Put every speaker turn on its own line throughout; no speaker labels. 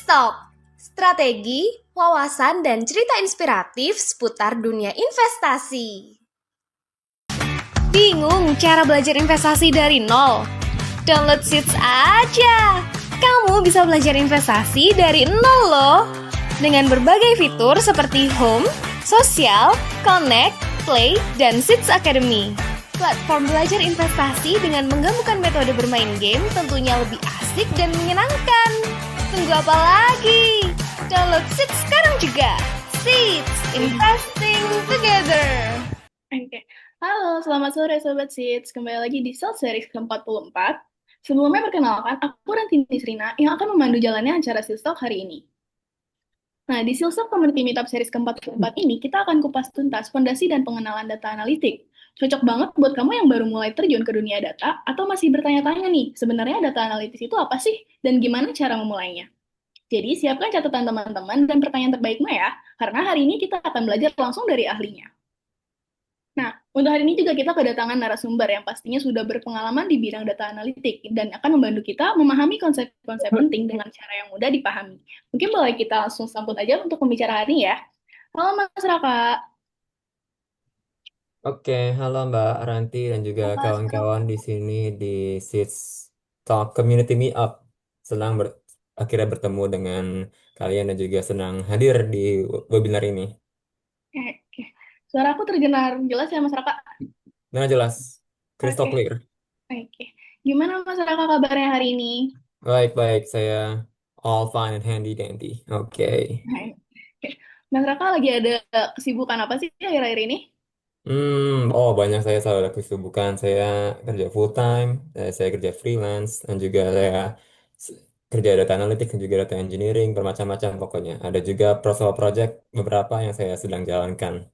Talk, strategi, wawasan, dan cerita inspiratif seputar dunia investasi. Bingung cara belajar investasi dari nol? Download Seeds aja! Kamu bisa belajar investasi dari nol loh! Dengan berbagai fitur seperti Home, Sosial, Connect, Play, dan Seeds Academy. Platform belajar investasi dengan menggabungkan metode bermain game tentunya lebih asik dan menyenangkan. Tunggu apa lagi? Download Seeds sekarang juga. Seeds, investing together.
Oke. Halo, selamat sore Sobat Seeds. Kembali lagi di Sales Series ke-44. Sebelumnya perkenalkan, aku Rantini Srina yang akan memandu jalannya acara Sales Talk hari ini. Nah, di Sales Talk Community Meetup Series ke-44 ini, kita akan kupas tuntas fondasi dan pengenalan data analitik. Cocok banget buat kamu yang baru mulai terjun ke dunia data atau masih bertanya-tanya nih, sebenarnya data analitis itu apa sih dan gimana cara memulainya? Jadi, siapkan catatan teman-teman dan pertanyaan terbaikmu ya, karena hari ini kita akan belajar langsung dari ahlinya. Nah, untuk hari ini juga kita kedatangan narasumber yang pastinya sudah berpengalaman di bidang data analitik dan akan membantu kita memahami konsep-konsep penting dengan cara yang mudah dipahami. Mungkin boleh kita langsung sambut aja untuk pembicara hari ini ya. Halo Mas Raka.
Oke, halo Mbak Ranti dan juga
Halo, Mas
kawan-kawan di sini di Seeds Talk Community Meetup. Senang akhirnya bertemu dengan kalian dan juga senang hadir di webinar ini.
Oke. Suara aku terdengar jelas ya Mas Raka?
Dengan jelas, crystal
Oke.
clear.
Oke. Gimana Mas Raka kabarnya hari ini?
Baik-baik, saya all fine and handy dandy. Oke.
Oke. Mas Raka lagi ada kesibukan apa sih akhir-akhir ini?
Banyak saya selalu ada kesibukan. Saya kerja full time, saya kerja freelance, dan juga saya s- kerja data analytics dan juga data engineering, bermacam-macam pokoknya. Ada juga personal project beberapa yang saya sedang jalankan.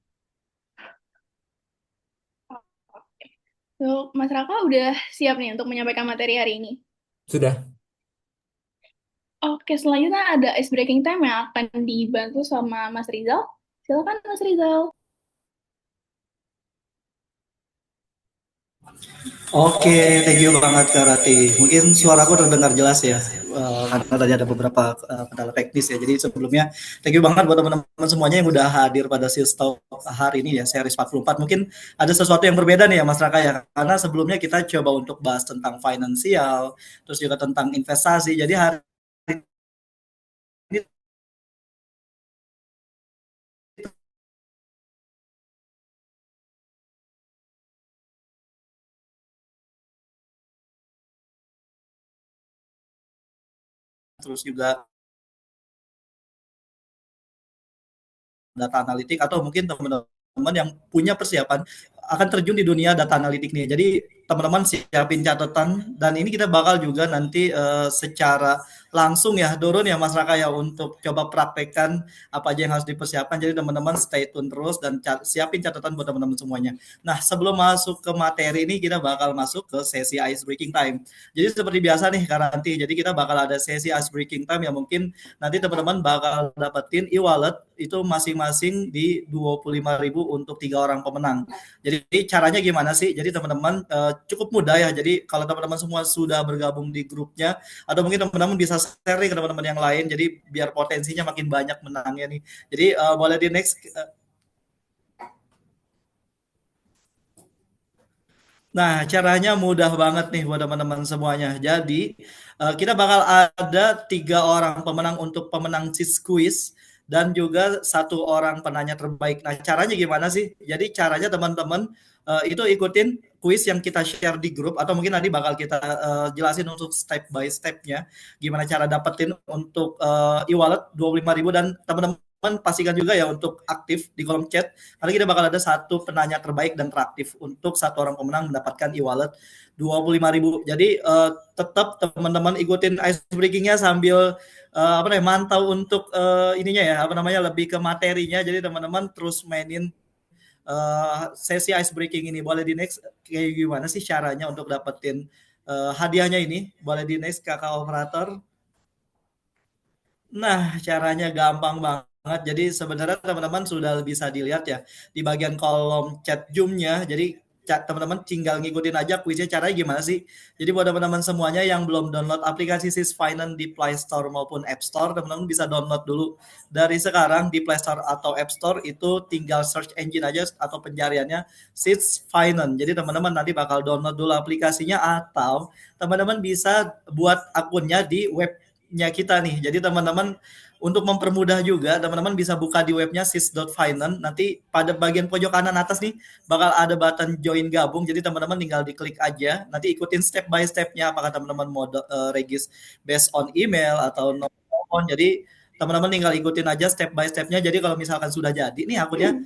So, Mas Raka udah siap nih untuk menyampaikan materi hari ini?
Sudah.
Oke, selanjutnya ada ice breaking time yang akan dibantu sama Mas Rizal. Silakan Mas Rizal.
Oke, thank you banget Kak Rati. Mungkin suaraku terdengar jelas ya, karena tadi ada beberapa kendala teknis ya. Jadi sebelumnya, thank you banget buat teman-teman semuanya yang udah hadir pada Silstalk hari ini ya, series 44. Mungkin ada sesuatu yang berbeda nih ya Mas Raka ya, karena sebelumnya kita coba untuk bahas tentang finansial, terus juga tentang investasi. Jadi hari ini terus juga data analitik atau mungkin teman-teman yang punya persiapan akan terjun di dunia data analitik nih. Jadi teman-teman siapin catatan dan ini kita bakal juga nanti secara langsung ya turun ya Mas Raka ya untuk coba praktekkan apa aja yang harus dipersiapkan. Jadi teman-teman stay tune terus dan siapin catatan buat teman-teman semuanya. Nah, sebelum masuk ke materi ini kita bakal masuk ke sesi ice breaking time. Jadi seperti biasa nih Karanti. Jadi kita bakal ada sesi ice breaking time yang mungkin nanti teman-teman bakal dapetin e-wallet itu masing-masing di 25.000 untuk 3 orang pemenang. Jadi caranya gimana sih? Jadi teman-teman cukup mudah ya. Jadi kalau teman-teman semua sudah bergabung di grupnya atau mungkin teman-teman bisa share nih ke teman-teman yang lain. Jadi biar potensinya makin banyak menangnya nih. Jadi boleh di next. Nah, caranya mudah banget nih buat teman-teman semuanya. Jadi, kita bakal ada 3 orang pemenang untuk pemenang Sis Quiz dan juga 1 orang penanya terbaik. Nah, caranya gimana sih? Jadi caranya teman-teman itu ikutin quiz yang kita share di grup atau mungkin nanti bakal kita jelasin untuk step by stepnya gimana cara dapetin untuk e-wallet 25.000 dan teman-teman pastikan juga ya untuk aktif di kolom chat karena kita bakal ada 1 penanya terbaik dan teraktif untuk 1 orang pemenang mendapatkan e-wallet 25.000. Jadi tetap teman-teman ikutin ice breakingnya sambil apa namanya mantau untuk ininya ya apa namanya lebih ke materinya. Jadi teman-teman terus mainin sesi ice breaking ini. Boleh di next kayak gimana sih caranya untuk dapetin hadiahnya ini? Boleh di next kakak operator. Nah, caranya gampang banget. Jadi sebenarnya teman-teman sudah bisa dilihat ya di bagian kolom chat Zoom-nya. Jadi teman-teman tinggal ngikutin aja kuisnya caranya gimana sih. Jadi buat teman-teman semuanya yang belum download aplikasi SIS Finance di Play Store maupun App Store, teman-teman bisa download dulu dari sekarang di Play Store atau App Store. Itu tinggal search engine aja atau pencariannya SIS Finance. Jadi teman-teman nanti bakal download dulu aplikasinya, atau teman-teman bisa buat akunnya di webnya kita nih. Jadi teman-teman, untuk mempermudah juga, teman-teman bisa buka di webnya sis.finance. Nanti pada bagian pojok kanan atas nih bakal ada button join gabung. Jadi teman-teman tinggal diklik aja. Nanti ikutin step by step-nya, apakah teman-teman mau regis based on email atau no phone. Jadi teman-teman tinggal ikutin aja step by step-nya. Jadi kalau misalkan sudah jadi nih akunnya,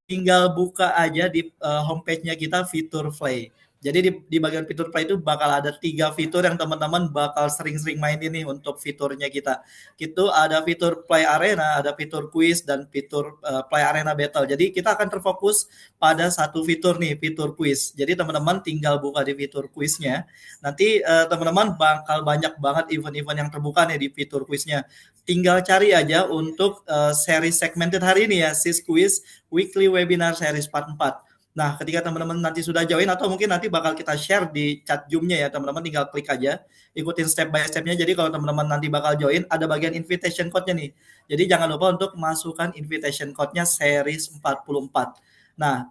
tinggal buka aja di homepage-nya kita fitur Play. Jadi di bagian fitur Play itu bakal ada 3 fitur yang teman-teman bakal sering-sering main ini untuk fiturnya kita. Itu ada fitur Play Arena, ada fitur quiz, dan fitur Play Arena Battle. Jadi kita akan terfokus pada satu fitur nih, fitur quiz. Jadi teman-teman tinggal buka di fitur quiznya. Nanti teman-teman bakal banyak banget event-event yang terbuka nih di fitur quiznya. Tinggal cari aja untuk seri segmented hari ini ya, SIS Quiz Weekly Webinar Series Part 4. Nah, ketika teman-teman nanti sudah join, atau mungkin nanti bakal kita share di chat Zoom-nya ya, teman-teman tinggal klik aja, ikutin step by step-nya. Jadi kalau teman-teman nanti bakal join, ada bagian invitation code-nya nih. Jadi jangan lupa untuk masukkan invitation code-nya series 44. Nah,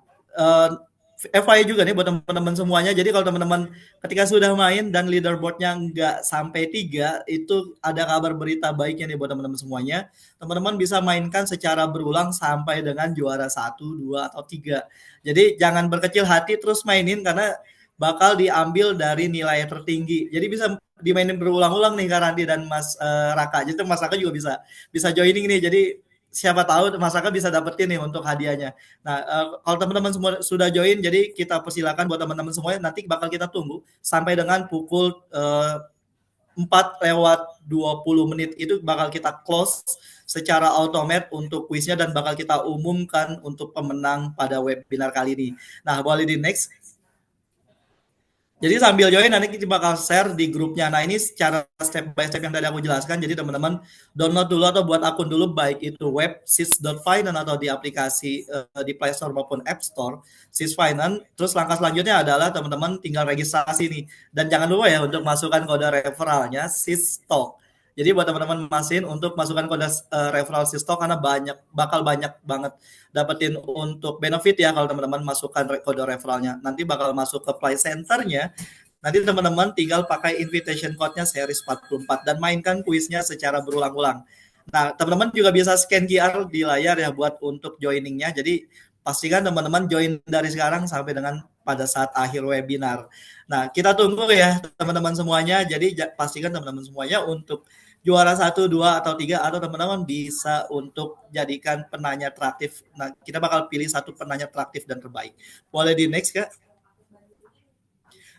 FYI juga nih buat teman-teman semuanya. Jadi kalau teman-teman ketika sudah main dan leaderboard-nya nggak sampai 3, itu ada kabar berita baiknya nih buat teman-teman semuanya. Teman-teman bisa mainkan secara berulang sampai dengan juara 1, 2, atau 3. Jadi jangan berkecil hati, terus mainin karena bakal diambil dari nilai tertinggi. Jadi bisa dimainin berulang-ulang nih Kak Randi dan Mas Raka. Jadi Mas Raka juga bisa joining nih. Jadi siapa tahu Mas Raka bisa dapetin nih untuk hadiahnya. Nah, kalau teman-teman semua sudah join, jadi kita persilakan buat teman-teman semuanya, nanti bakal kita tunggu sampai dengan pukul 4:20 itu bakal kita close secara otomatis untuk kuisnya, dan bakal kita umumkan untuk pemenang pada webinar kali ini. Nah, boleh di next. Jadi sambil join nanti kita bakal share di grupnya. Nah, ini secara step by step yang tadi aku jelaskan. Jadi teman-teman download dulu atau buat akun dulu, baik itu web sis.finance atau di aplikasi di Play Store maupun App Store SIS Finance. Terus langkah selanjutnya adalah teman-teman tinggal registrasi nih. Dan jangan lupa ya untuk masukkan kode referralnya SISTalk. Jadi buat teman-teman masin untuk masukkan kode referral SISTalk, karena bakal banyak banget dapetin untuk benefit ya kalau teman-teman masukkan kode referralnya. Nanti bakal masuk ke Play Center-nya. Nanti teman-teman tinggal pakai invitation code-nya series 44 dan mainkan kuisnya secara berulang-ulang. Nah, teman-teman juga bisa scan QR di layar ya buat untuk joining-nya. Jadi pastikan teman-teman join dari sekarang sampai dengan pada saat akhir webinar. Nah, kita tunggu ya teman-teman semuanya. Jadi pastikan teman-teman semuanya untuk juara 1, 2, atau 3, atau teman-teman bisa untuk jadikan penanya teraktif. Nah, kita bakal pilih satu penanya teraktif dan terbaik. Boleh di next, Kak?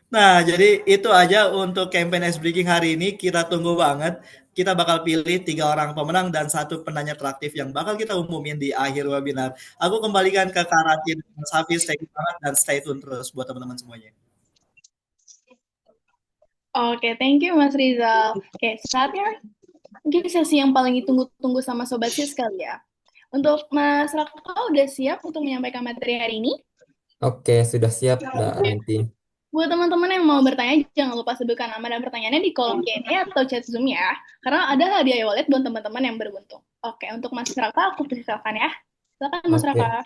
Nah, jadi itu aja untuk campaign Ice Breaking hari ini. Kita tunggu banget. Kita bakal pilih 3 orang pemenang dan satu penanya teraktif yang bakal kita umumin di akhir webinar. Aku kembalikan ke Kak Rati dan Mas Hafiz. Thank you banget dan stay tune terus buat teman-teman semuanya.
Oke, thank you Mas Rizal. Oke, saatnya mungkin sesi yang paling ditunggu-tunggu sama Sobat Sis kali ya. Untuk Mas Raka udah siap untuk menyampaikan materi hari ini?
Oke, sudah siap Mbak Ranti.
Buat teman-teman yang mau bertanya, jangan lupa sebutkan nama dan pertanyaannya di kolom Q&A atau chat Zoom ya. Karena ada hadiah wallet buat teman-teman yang beruntung. Oke, untuk Mas Raka, aku persilakan ya. Silakan Mas
Oke.
Raka.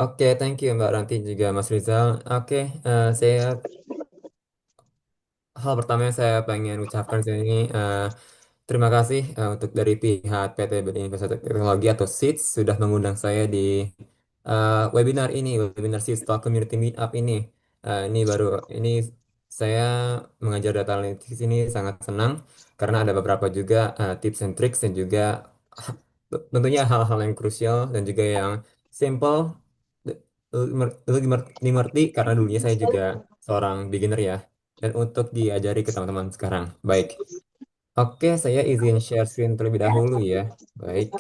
Oke, thank you Mbak Ranti juga Mas Rizal. Oke, hal pertama yang saya pengen ucapkan di sini, terima kasih untuk dari pihak PT BDI Investasi Teknologi atau SITS sudah mengundang saya di webinar ini, webinar SITS Talk Community Meetup ini. Ini saya mengajar data analytics ini sangat senang karena ada beberapa juga tips and tricks dan juga tentunya hal-hal yang krusial dan juga yang simple dimengerti karena dulunya saya juga seorang beginner ya, dan untuk diajari ke teman-teman sekarang. Baik. Oke, saya izin share screen terlebih dahulu ya. Baik.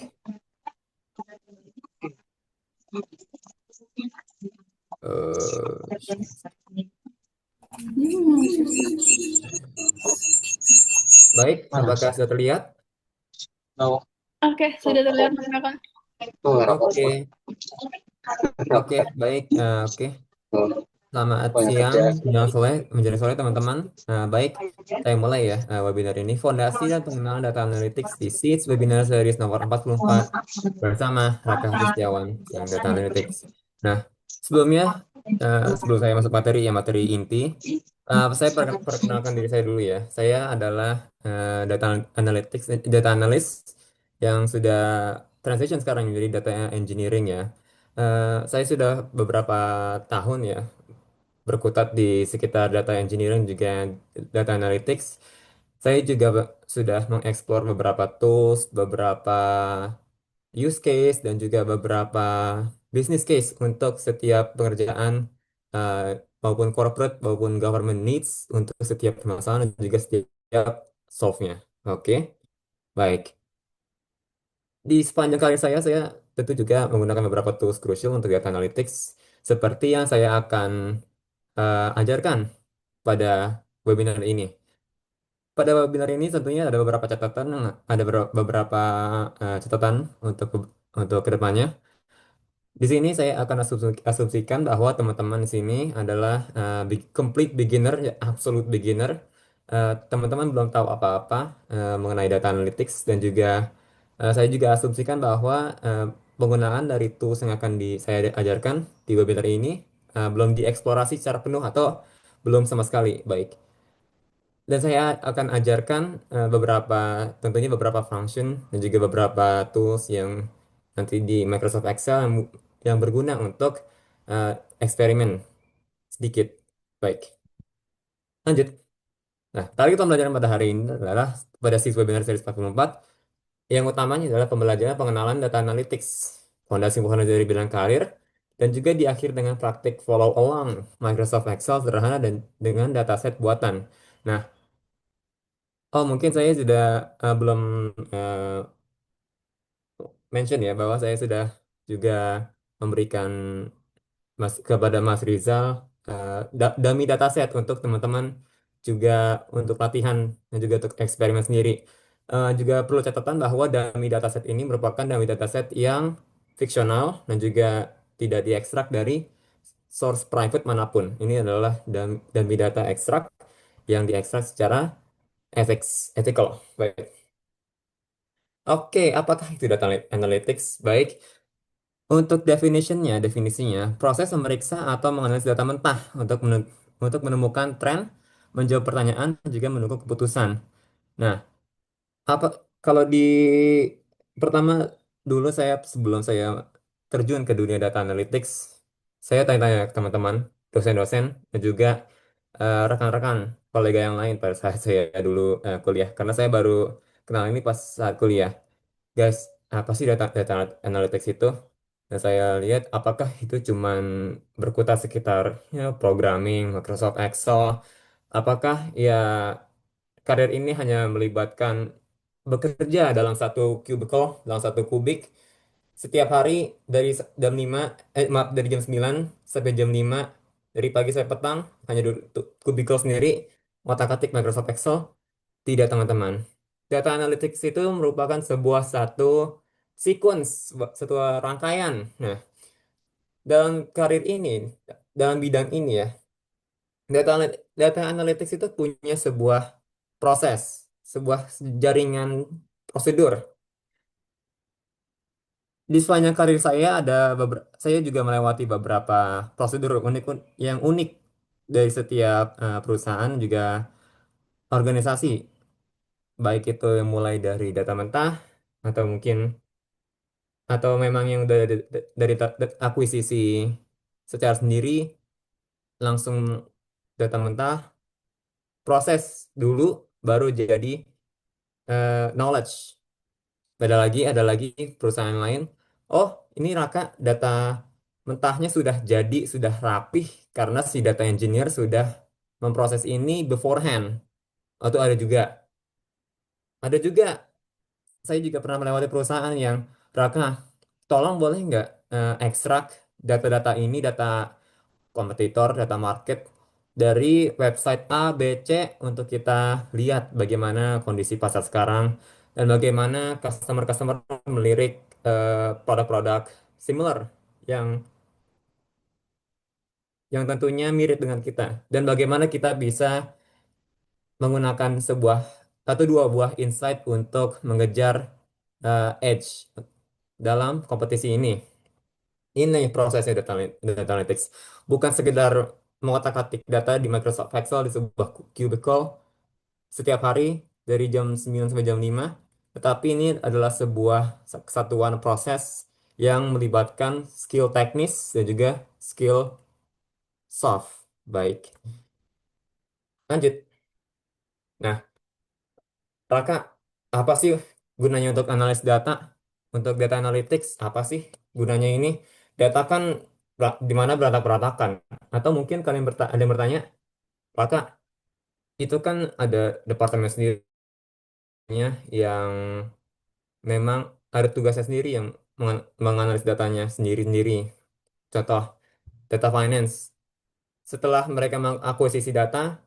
Baik, apakah sudah terlihat?
Oke, sudah terlihat Mas Raka.
Oke. Oke, baik. Oke. Selamat siang, menjelang sore teman-teman. Baik, saya mulai ya webinar ini. Fondasi dan Pengenalan Data Analytics di Seeds Webinar Series nomor 44 bersama Raka Setiawan, yang Data Analytics. Nah, sebelumnya, sebelum saya masuk materi, ya materi inti, saya perkenalkan diri saya dulu ya. Saya adalah Data Analytics, Data Analyst yang sudah transition sekarang menjadi Data Engineering ya. Saya sudah beberapa tahun ya berkutat di sekitar data engineering juga data analytics. Saya juga sudah mengeksplor beberapa tools, beberapa use case, dan juga beberapa business case untuk setiap pengerjaan eh, maupun corporate maupun government needs untuk setiap permasalahan dan juga setiap solve-nya. Oke, baik. Di sepanjang karir saya tentu juga menggunakan beberapa tools crucial untuk data analytics, seperti yang saya akan ajarkan pada webinar ini. Pada webinar ini tentunya ada beberapa catatan, ada beberapa catatan untuk kedepannya. Di sini saya akan asumsikan bahwa teman-teman di sini adalah complete beginner, ya, absolute beginner. Teman-teman belum tahu apa-apa mengenai data analytics dan juga saya juga asumsikan bahwa penggunaan dari tools yang akan saya ajarkan di webinar ini belum dieksplorasi secara penuh atau belum sama sekali. Baik. Dan saya akan ajarkan tentunya beberapa function dan juga beberapa tools yang nanti di Microsoft Excel yang berguna untuk eh, eksperimen sedikit. Baik, lanjut. Nah, target pembelajaran pada hari ini adalah pada siswa webinar series 44. Yang utamanya adalah pembelajaran pengenalan data analytics, fondasi-fondasi dari bidang karir, dan juga diakhiri dengan praktik follow along Microsoft Excel sederhana dan dengan dataset buatan. Nah, oh, mungkin saya sudah belum eh, mention ya bahwa saya sudah juga memberikan kepada Mas Rizal dummy dataset untuk teman-teman juga untuk latihan dan juga untuk eksperimen sendiri. Juga perlu catatan bahwa dummy dataset ini merupakan dummy dataset yang fiksional dan juga tidak diekstrak dari source private manapun. Ini adalah dummy data ekstrak yang diekstrak secara ethical. Baik. Oke, apakah itu data analytics? Baik, untuk definisinya, proses memeriksa atau menganalisis data mentah untuk menemukan tren, menjawab pertanyaan, dan juga mendukung keputusan. Nah, apa kalau di pertama dulu sebelum saya terjun ke dunia data analytics, saya tanya-tanya ke teman-teman, dosen-dosen, dan juga rekan-rekan kolega yang lain pada saat saya dulu kuliah, karena saya baru kenal ini pas saat kuliah. Guys, apa sih data analytics itu? Dan saya lihat apakah itu cuman berkutat sekitar programming, Microsoft Excel, apakah ya karir ini hanya melibatkan bekerja dalam satu cubicle, dalam satu kubik, setiap hari jam 5, maaf, dari jam 9 sampai jam 5, dari pagi sampai petang, hanya duduk kubikel sendiri, otak-atik Microsoft Excel. Tidak, teman-teman. Data analytics itu merupakan satu sequence, satu rangkaian. Nah, dalam karir ini, dalam bidang ini ya, data analytics itu punya sebuah proses, sebuah jaringan prosedur. Di sepanjang karir saya juga melewati beberapa prosedur yang unik dari setiap perusahaan juga organisasi, baik itu yang mulai dari data mentah atau mungkin atau memang yang dari akuisisi secara sendiri langsung data mentah, proses dulu baru jadi knowledge. Ada lagi perusahaan lain. Oh, ini Raka, data mentahnya sudah jadi, sudah rapih karena si data engineer sudah memproses ini beforehand. Atau ada juga saya juga pernah melewati perusahaan yang Raka, tolong boleh nggak ekstrak data-data ini, data kompetitor, data market dari website A, B, C untuk kita lihat bagaimana kondisi pasar sekarang dan bagaimana customer-customer melirik produk-produk similar yang yang tentunya mirip dengan kita dan bagaimana kita bisa menggunakan atau dua buah insight untuk mengejar edge dalam kompetisi ini. Ini prosesnya data analytics. Bukan sekedar mengotak-atik data di Microsoft Excel di sebuah cubicle setiap hari dari jam 9 sampai jam 5, tetapi ini adalah sebuah kesatuan proses yang melibatkan skill teknis dan juga skill soft. Baik, lanjut. Nah, Raka, apa sih gunanya untuk analis data? Untuk data analytics, apa sih gunanya ini? Data kan di mana berantak-berantakan. Atau mungkin kalian ada yang bertanya, Raka, itu kan ada departemen sendirinya yang memang ada tugasnya sendiri yang menganalisis datanya sendiri-sendiri. Contoh, data finance. Setelah mereka mengakuisisi data,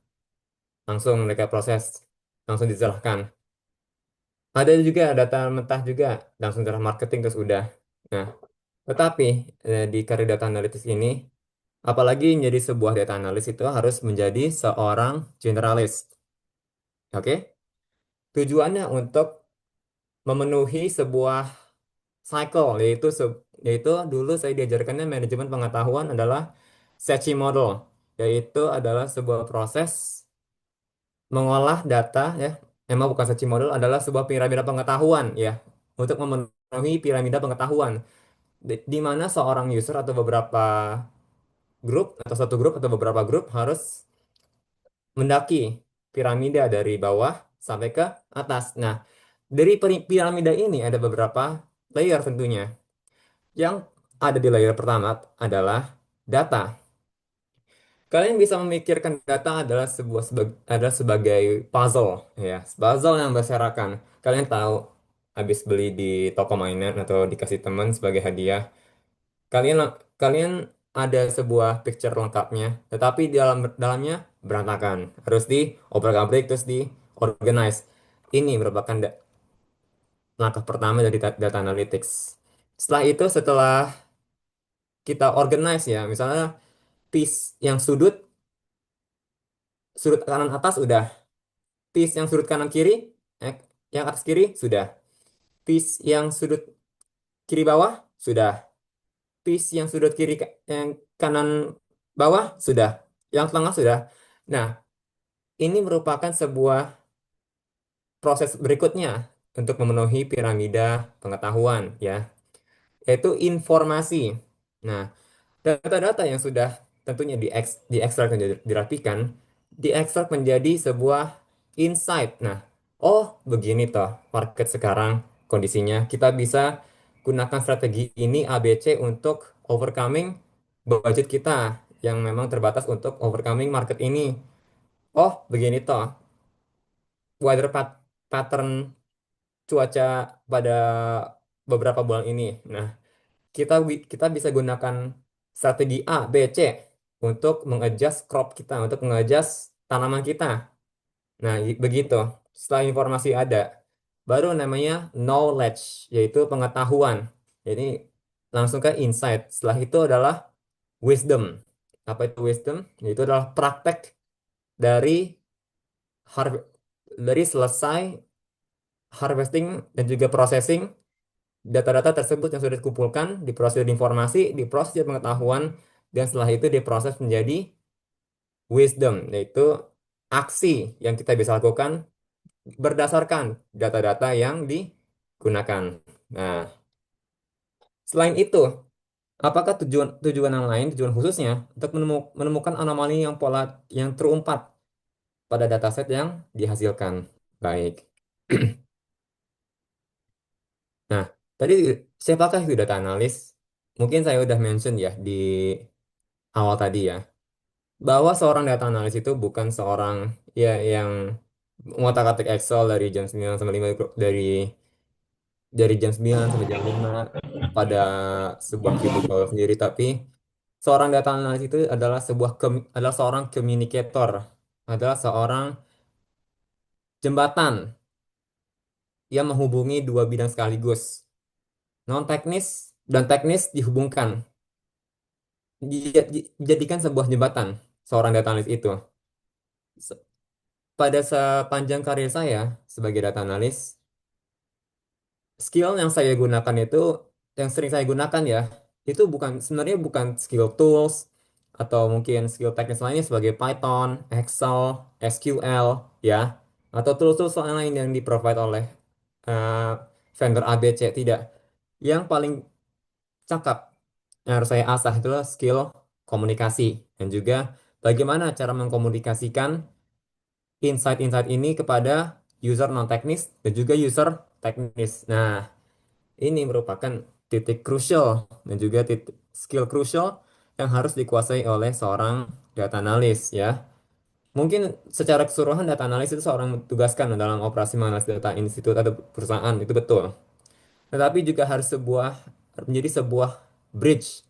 langsung mereka proses, langsung diserahkan. Ada juga data mentah juga, langsung darah marketing terus udah. Nah, tetapi di karir data analytics ini, apalagi menjadi sebuah data analis itu harus menjadi seorang generalis. Oke? Tujuannya untuk memenuhi sebuah cycle, yaitu dulu saya diajarkannya manajemen pengetahuan adalah SECI model, yaitu adalah sebuah proses mengolah data ya. Emang bukan SECI model adalah sebuah piramida pengetahuan ya, untuk memenuhi piramida pengetahuan di mana seorang user atau beberapa grup atau satu grup atau beberapa grup harus mendaki piramida dari bawah sampai ke atas. Nah, dari piramida ini ada beberapa layer tentunya. Yang ada di layer pertama adalah data. Kalian bisa memikirkan data adalah sebagai puzzle ya, puzzle yang berserakan. Kalian tahu habis beli di toko mainan atau dikasih teman sebagai hadiah. Kalian kalian ada sebuah picture lengkapnya, tetapi di dalamnya berantakan. Harus di obrak-abrik terus di organize. Ini merupakan langkah pertama dari data analytics. Setelah kita organize ya, misalnya piece yang sudut kanan atas udah, piece yang sudut kanan kiri, eh, yang atas kiri sudah, piece yang sudut kiri bawah sudah, piece yang sudut yang kanan bawah sudah, yang tengah sudah. Nah, ini merupakan sebuah proses berikutnya untuk memenuhi piramida pengetahuan ya, yaitu informasi. Nah, data-data yang sudah tentunya diekstrak dan dirapikan, diekstrak menjadi sebuah insight. Nah, oh begini toh market sekarang kondisinya. Kita bisa gunakan strategi ini ABC untuk overcoming budget kita yang memang terbatas untuk overcoming market ini. Oh begini toh weather pattern cuaca pada beberapa bulan ini. Nah, kita bisa gunakan strategi A, B, C untuk mengadjust crop kita, untuk mengadjust tanaman kita. Nah, begitu. Setelah informasi ada, baru namanya knowledge, yaitu pengetahuan. Jadi langsung ke insight. Setelah itu adalah wisdom. Apa itu wisdom? Yaitu adalah praktek dari har- dari selesai harvesting dan juga processing data-data tersebut yang sudah dikumpulkan, diproses jadi informasi, diproses jadi pengetahuan, dan setelah itu diproses menjadi wisdom, yaitu aksi yang kita bisa lakukan berdasarkan data-data yang digunakan. Nah, selain itu, apakah tujuan tujuan yang lain, tujuan khususnya untuk menemukan anomali yang yang terumpat pada dataset yang dihasilkan? Baik. Nah, tadi siapakah itu data analis? Mungkin saya udah mention ya di awal tadi ya, bahwa seorang data analis itu bukan seorang ya yang ngotak-atik Excel dari jam 9 sampai 5 dari jam 9 sampai jam 5 pada sebuah cubicle sendiri, tapi seorang data analis itu adalah seorang communicator, adalah seorang jembatan yang menghubungi dua bidang sekaligus, non teknis dan teknis dihubungkan. dijadikan sebuah jembatan seorang data analis itu. Se- Pada sepanjang karir saya sebagai data analis, skill yang saya gunakan itu, yang sering saya gunakan ya, itu bukan sebenarnya bukan skill tools atau mungkin skill teknis lainnya sebagai Python, Excel, SQL ya, atau tools-tools lain yang di-provide oleh eh, vendor ABC tidak. Yang paling cakap yang harus saya asah itulah skill komunikasi dan juga bagaimana cara mengkomunikasikan insight-insight ini kepada user non teknis dan juga user teknis. Nah, ini merupakan titik krusial dan juga titik skill krusial yang harus dikuasai oleh seorang data analis ya. Mungkin secara keseluruhan data analis itu seorang tugaskan dalam operasi menganalisis data institut atau perusahaan, itu betul. Tetapi juga harus menjadi sebuah bridge,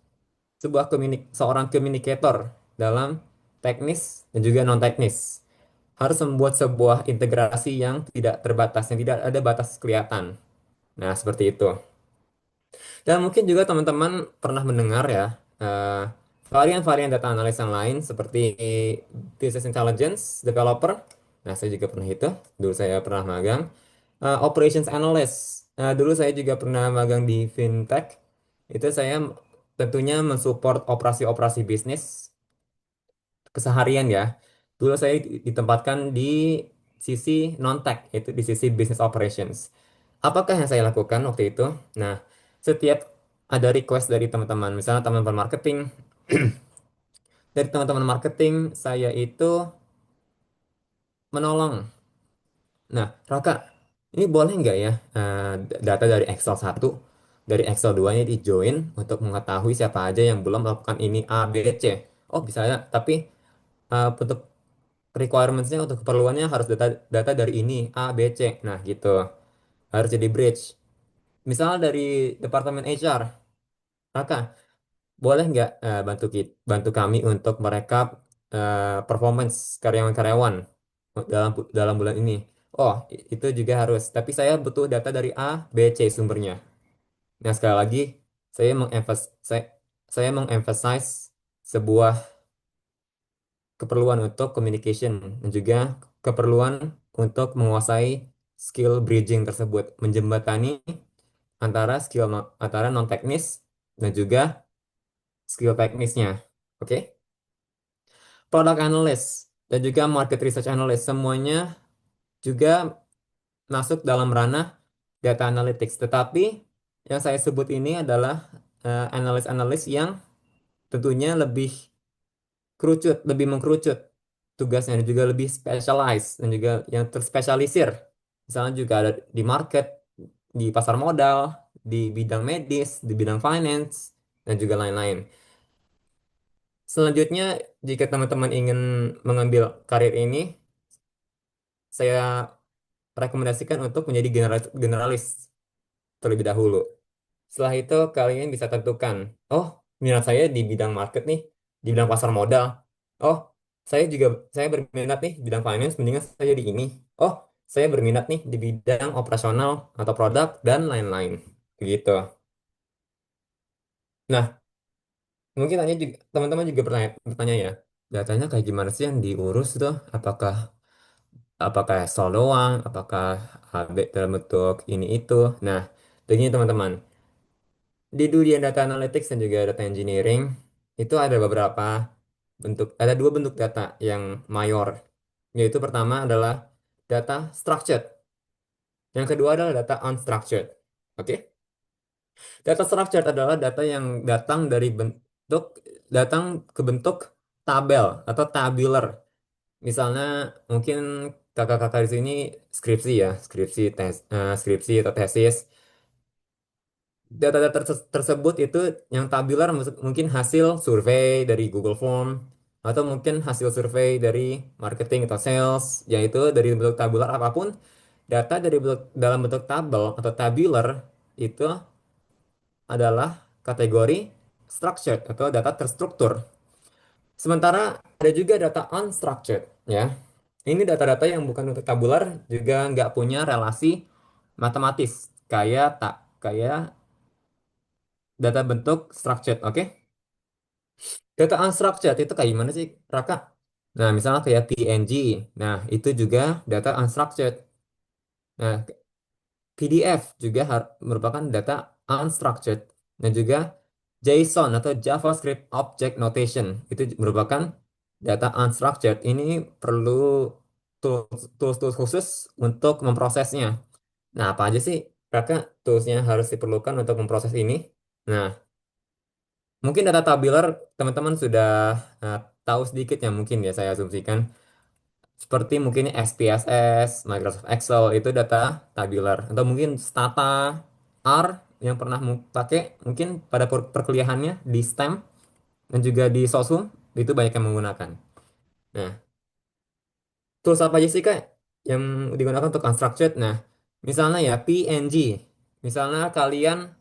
seorang communicator dalam teknis dan juga non teknis. Harus membuat sebuah integrasi yang tidak terbatas, yang tidak ada batas kelihatan. Nah, seperti itu. Dan mungkin juga teman-teman pernah mendengar ya, eh, varian-varian data analis yang lain seperti business intelligence developer. Nah, saya juga pernah itu. Dulu saya pernah magang. Operations analyst. Nah, dulu saya juga pernah magang di fintech. Itu saya tentunya mensupport operasi-operasi bisnis keseharian ya. Dulu saya ditempatkan di sisi non-tech, yaitu di sisi business operations. Apakah yang saya lakukan waktu itu? Nah, setiap ada request dari teman-teman, misalnya teman-teman marketing, dari teman-teman marketing, saya itu menolong. Nah, Raka, ini boleh nggak ya data dari Excel 1, dari Excel 2 ini di join untuk mengetahui siapa aja yang belum melakukan ini A, B, C. Oh, bisa ya, tapi untuk requirements-nya untuk keperluannya harus data data dari ini A, B, C. Nah, gitu. Harus jadi bridge. Misalnya dari departemen HR, Raka, boleh nggak bantu kami untuk merekap performance karyawan-karyawan dalam bulan ini? Oh, itu juga harus. Tapi saya butuh data dari A, B, C sumbernya. Nah, sekali lagi, saya, saya mengemphasize sebuah keperluan untuk communication dan juga keperluan untuk menguasai skill bridging tersebut, menjembatani antara non teknis dan juga skill teknisnya. Oke? Product analyst dan juga market research analyst semuanya juga masuk dalam ranah data analytics. Tetapi yang saya sebut ini adalah analis-analis yang tentunya lebih mengkerucut tugasnya dan juga lebih specialized dan juga yang terspesialisir. Misalnya juga ada di market, di pasar modal, di bidang medis, di bidang finance, dan juga lain-lain. Selanjutnya, jika teman-teman ingin mengambil karir ini, saya rekomendasikan untuk menjadi generalis terlebih dahulu. Setelah itu, kalian bisa tentukan, oh, minat saya di bidang market nih, di bidang pasar modal. Oh, saya berminat nih di bidang finance, mendingan saya di ini. Oh, saya berminat nih di bidang operasional atau produk dan lain-lain. Begitu. Nah, mungkin teman-teman juga pernah bertanya ya, datanya kayak gimana sih yang diurus tuh? Apakah Excel doang? Apakah AB dalam bentuk ini itu? Nah, begini teman-teman. Di dunia data analytics dan juga data engineering itu ada dua bentuk data yang mayor, yaitu pertama adalah data structured, yang kedua adalah data unstructured. Oke, data structured adalah data yang datang ke bentuk tabel atau tabular. Misalnya mungkin kakak-kakak di sini skripsi ya, skripsi atau tesis. Data-data tersebut itu yang tabular mungkin hasil survei dari Google Form atau mungkin hasil survei dari marketing atau sales, yaitu dari bentuk tabular apapun, dalam bentuk tabel atau tabular itu adalah kategori structured atau data terstruktur. Sementara ada juga data unstructured ya. Ini data-data yang bukan untuk tabular, juga nggak punya relasi matematis kayak data bentuk structured, oke? Data unstructured itu kayak gimana sih, Raka? Nah, misalnya kayak PNG. Nah, itu juga data unstructured. Nah, PDF juga merupakan data unstructured. Dan juga JSON atau JavaScript Object Notation itu merupakan data unstructured. Ini perlu tools-tools khusus untuk memprosesnya. Nah, apa aja sih, Raka, toolsnya harus diperlukan untuk memproses ini? Nah, mungkin data tabular teman-teman sudah eh, tahu sedikit ya, mungkin ya saya asumsikan. Seperti mungkin SPSS, Microsoft Excel itu data tabular. Atau mungkin Stata, R yang pernah pakai mungkin pada perkuliahannya di STEM dan juga di Sosum itu banyak yang menggunakan. Nah, tools apa aja sih Kak yang digunakan untuk unstructured? Nah, misalnya ya PNG. Misalnya kalian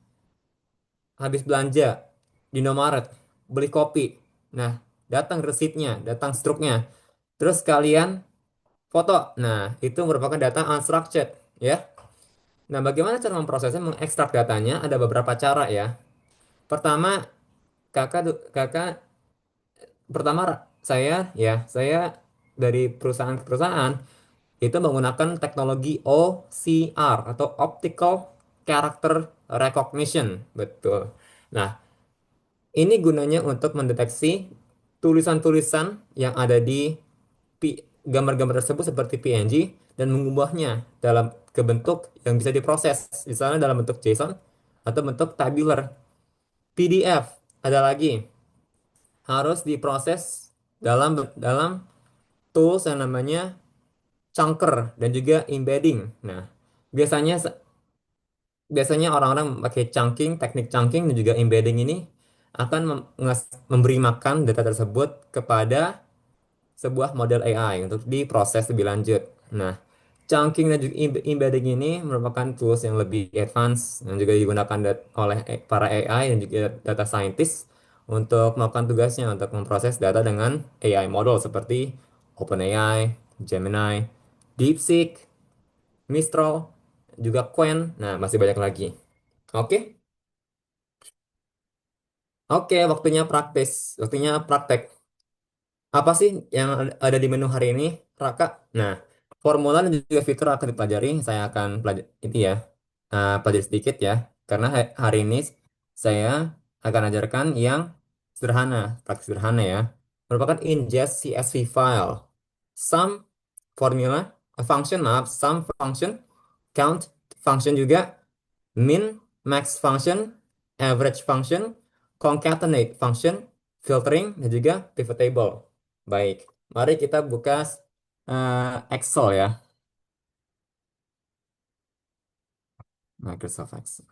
habis belanja di Indomaret, beli kopi. Nah, datang resitnya, datang struknya. Terus kalian foto. Nah, itu merupakan data unstructured, ya. Nah, bagaimana cara memprosesnya, mengekstrak datanya? Ada beberapa cara ya. Pertama, kakak pertama saya dari perusahaan ke perusahaan itu menggunakan teknologi OCR atau Optical Character Recognition, betul. Nah, ini gunanya untuk mendeteksi tulisan-tulisan yang ada di gambar-gambar tersebut seperti PNG dan mengubahnya dalam ke bentuk yang bisa diproses, misalnya dalam bentuk JSON atau bentuk tabular. PDF ada lagi harus diproses dalam dalam tools yang namanya chunker dan juga embedding. Nah, biasanya biasanya orang-orang pakai chunking, teknik chunking dan juga embedding ini akan memberi makan data tersebut kepada sebuah model AI untuk diproses lebih lanjut. Nah, chunking dan juga embedding ini merupakan tools yang lebih advance yang juga digunakan oleh para AI dan juga data scientist untuk melakukan tugasnya untuk memproses data dengan AI model seperti OpenAI, Gemini, DeepSeek, Mistral, juga Qwen. Nah, masih banyak lagi. Oke, oke, waktunya praktis, waktunya praktek. Apa sih yang ada di menu hari ini, Raka? Nah, formula dan juga fitur akan dipelajari. Saya akan pelajari itu ya, pelajari sedikit ya. Karena hari ini saya akan ajarkan yang sederhana, praktis sederhana ya. Merupakan ingest CSV file. Sum formula, function maaf, sum function, count function juga, min, max function, average function, concatenate function, filtering, dan juga pivot table. Baik, mari kita buka Excel ya. Microsoft Excel.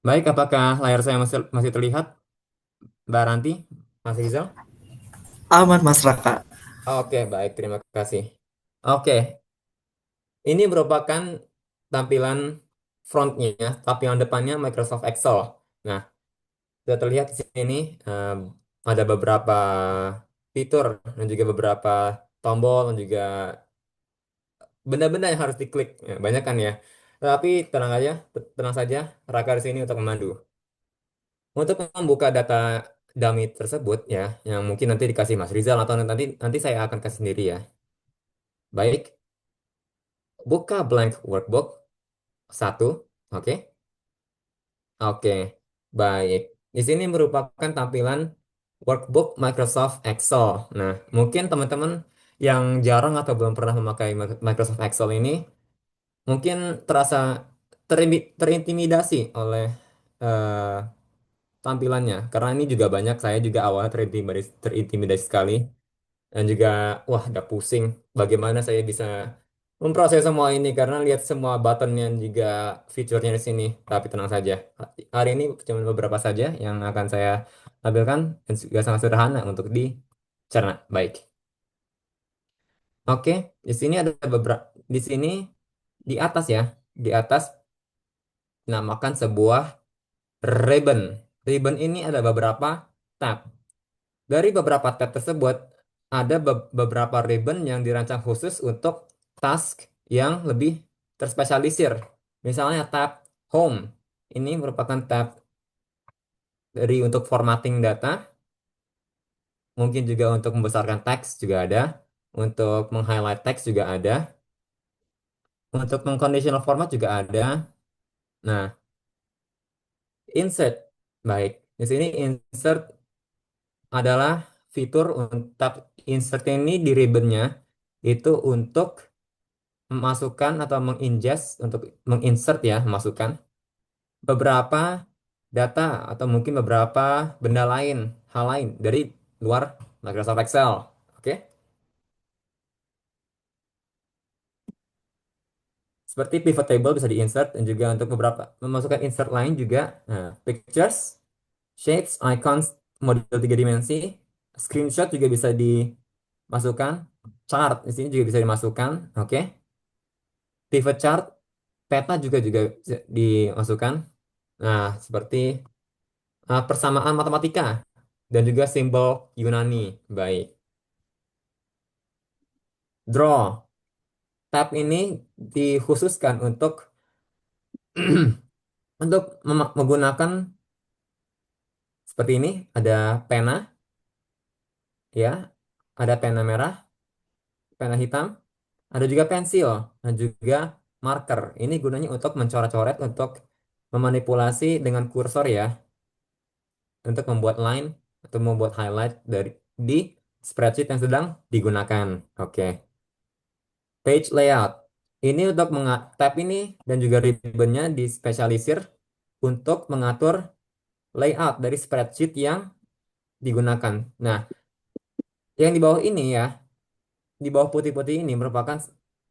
Baik, apakah layar saya masih masih terlihat, Mbak Ranti, Mas Rizal?
Aman Mas Raka.
Oke, baik, terima kasih. Oke, ini merupakan tampilan frontnya, ya, tampilan depannya Microsoft Excel. Nah, sudah terlihat di sini ada beberapa fitur dan juga beberapa tombol dan juga benda-benda yang harus diklik. Ya, banyak kan ya. Tapi tenang aja, tenang saja, Raka di sini untuk memandu. Untuk membuka data dummy tersebut ya, yang mungkin nanti dikasih Mas Rizal atau nanti nanti saya akan kasih sendiri ya. Baik, buka blank workbook satu, oke. Oke, baik. Di sini merupakan tampilan workbook Microsoft Excel. Nah, mungkin teman-teman yang jarang atau belum pernah memakai Microsoft Excel ini mungkin terasa terintimidasi oleh eh, tampilannya. Karena ini juga banyak, saya juga awalnya terintimidasi sekali. Dan juga, wah, udah pusing. Bagaimana saya bisa memproses semua ini karena lihat semua button yang juga fiturnya di sini. Tapi tenang saja. Hari ini cuma beberapa saja yang akan saya tampilkan dan juga sangat sederhana untuk dicerna. Baik. Oke, di sini ada beberapa di sini di atas ya. Di atas namakan sebuah ribbon. Ribbon ini ada beberapa tab. Dari beberapa tab tersebut, ada beberapa ribbon yang dirancang khusus untuk task yang lebih terspesialisir. Misalnya tab Home. Ini merupakan tab dari untuk formatting data, mungkin juga untuk membesarkan teks juga ada, untuk meng-highlight teks juga ada, untuk meng-conditional format juga ada. Nah, insert. Baik. Di sini insert adalah fitur untuk tab insert ini di ribbonnya itu untuk memasukkan atau mengingest, untuk menginsert ya, masukkan beberapa data atau mungkin beberapa benda lain, hal lain dari luar Microsoft Excel. Oke, seperti pivot table bisa diinsert dan juga untuk beberapa memasukkan insert lain juga. Nah, pictures, shapes, icons, model tiga dimensi, screenshot juga bisa dimasukkan, chart di sini juga bisa dimasukkan. Oke, pivot chart, peta juga bisa dimasukkan. Nah, seperti persamaan matematika dan juga simbol Yunani. Baik. Draw. Tab ini dikhususkan untuk untuk menggunakan seperti ini, ada pena ya, ada pena merah, pena hitam, ada juga pensil dan juga marker. Ini gunanya untuk mencoret-coret, untuk memanipulasi dengan kursor ya, untuk membuat line atau membuat highlight di spreadsheet yang sedang digunakan. Oke. Page layout. Ini untuk tab ini dan juga ribbonnya dispesialisir untuk mengatur layout dari spreadsheet yang digunakan. Nah, yang di bawah ini ya, di bawah putih-putih ini merupakan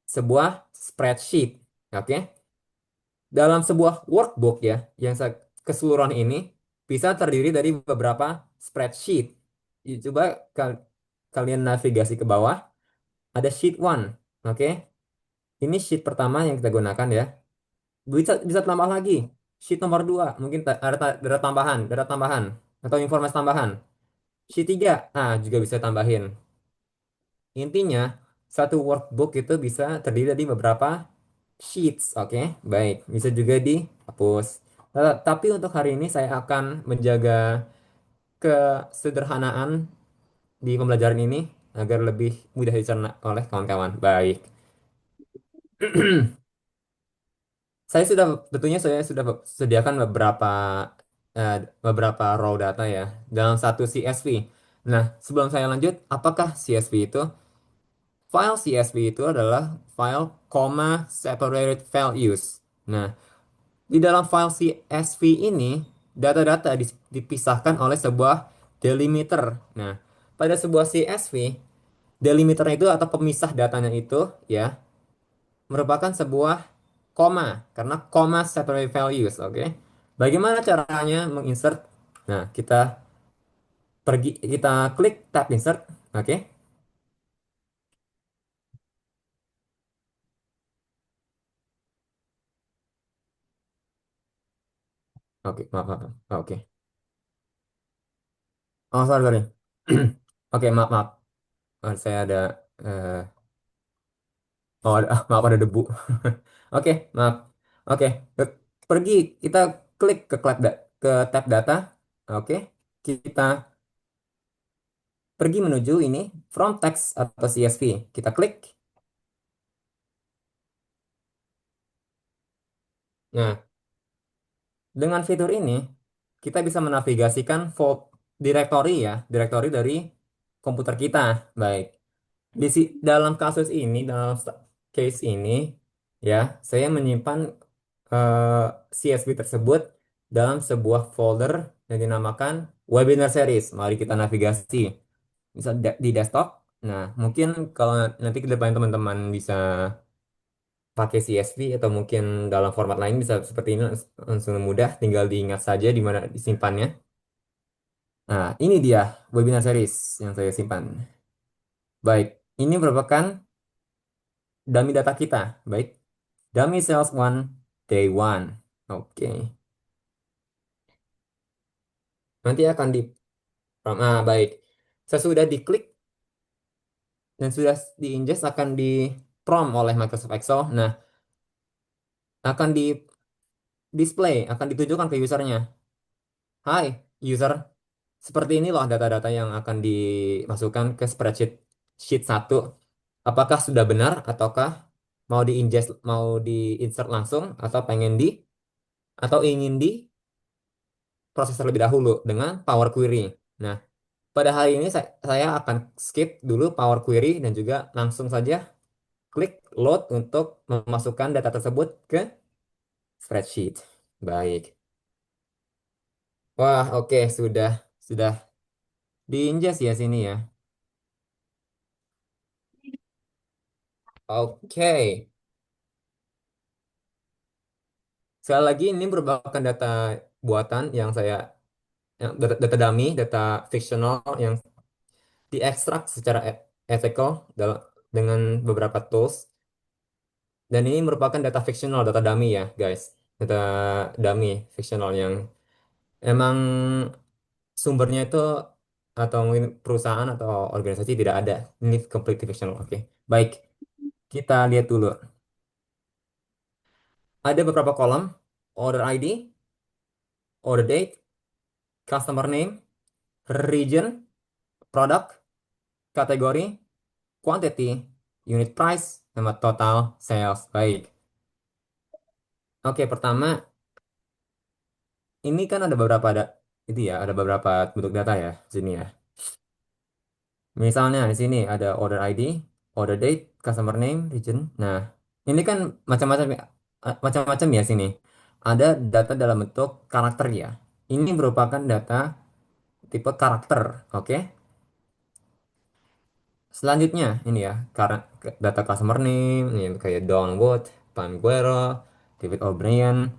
sebuah spreadsheet. Oke. Dalam sebuah workbook ya, yang keseluruhan ini bisa terdiri dari beberapa spreadsheet. Coba kalian navigasi ke bawah, ada sheet one. Oke. Ini sheet pertama yang kita gunakan ya. Bisa bisa tambah lagi. Sheet nomor 2 mungkin ada data tambahan atau informasi tambahan. Sheet 3 juga bisa tambahin. Intinya, satu workbook itu bisa terdiri dari beberapa sheets, oke? Baik, bisa juga dihapus. Tapi untuk hari ini saya akan menjaga kesederhanaan di pembelajaran ini agar lebih mudah dicerna oleh kawan-kawan. Baik. Saya sudah sediakan eh, beberapa raw data ya dalam satu CSV. Nah, sebelum saya lanjut, apakah CSV itu? File CSV itu adalah file comma separated values. Nah, di dalam file CSV ini data-data dipisahkan oleh sebuah delimiter. Nah, pada sebuah CSV, delimiternya itu atau pemisah datanya itu ya merupakan sebuah koma karena koma separate values, oke? Bagaimana caranya menginsert? Nah, kita klik tab insert, oke? Oke, maaf, maaf. Oke. Oh, sorry, sorry. Oke, maaf, maaf. Saya ada eh, maaf, ada debu. Oke, maaf. Oke, pergi kita klik ke tab data. Oke, kita pergi menuju ini from text atau CSV. Kita klik. Nah, dengan fitur ini kita bisa menavigasikan directory ya, directory dari komputer kita. Baik. Dalam kasus ini, case ini, ya, saya menyimpan eh, CSV tersebut dalam sebuah folder yang dinamakan webinar series. Mari kita navigasi. Bisa di desktop. Nah, mungkin kalau nanti ke depan teman-teman bisa pakai CSV atau mungkin dalam format lain bisa seperti ini, langsung mudah, tinggal diingat saja di mana disimpannya. Nah, ini dia webinar series yang saya simpan. Baik, ini merupakan dummy data kita. Baik, dummy sales one, day one. Oke. Nanti akan baik. Sesudah diklik dan sudah diingest akan di prompt oleh Microsoft Excel. Nah, akan di display, akan ditunjukkan ke usernya. Hai, user, seperti ini loh data-data yang akan dimasukkan ke spreadsheet sheet 1. Apakah sudah benar ataukah mau di-ingest, mau di-insert langsung atau pengen di atau ingin diproses terlebih dahulu dengan Power Query. Nah, pada hari ini saya akan skip dulu Power Query dan juga langsung saja klik load untuk memasukkan data tersebut ke spreadsheet. Baik. Wah, oke, sudah di-ingest ya sini ya. Oke. Sekali lagi ini merupakan data buatan yang data dummy, data fictional yang diekstrak secara ethical dengan beberapa tools. Dan ini merupakan data fictional, data dummy ya, guys. Data dummy fictional yang emang sumbernya itu atau mungkin perusahaan atau organisasi tidak ada. Ini completely fictional. Oke. Baik, kita lihat dulu. Ada beberapa kolom: order ID, order date, customer name, region, product, kategori, quantity, unit price, sama total sales. Baik. Oke, pertama ini kan ada beberapa itu ya, ada beberapa bentuk data ya di sini ya. Misalnya di sini ada order ID, order date, customer name, region. Nah, ini kan macam-macam macam-macam ya sini. Ada data dalam bentuk karakter ya. Ini merupakan data tipe karakter, oke? Selanjutnya ini ya, karena data customer name, ini kayak Don Wood, Panguero, David O'Brien,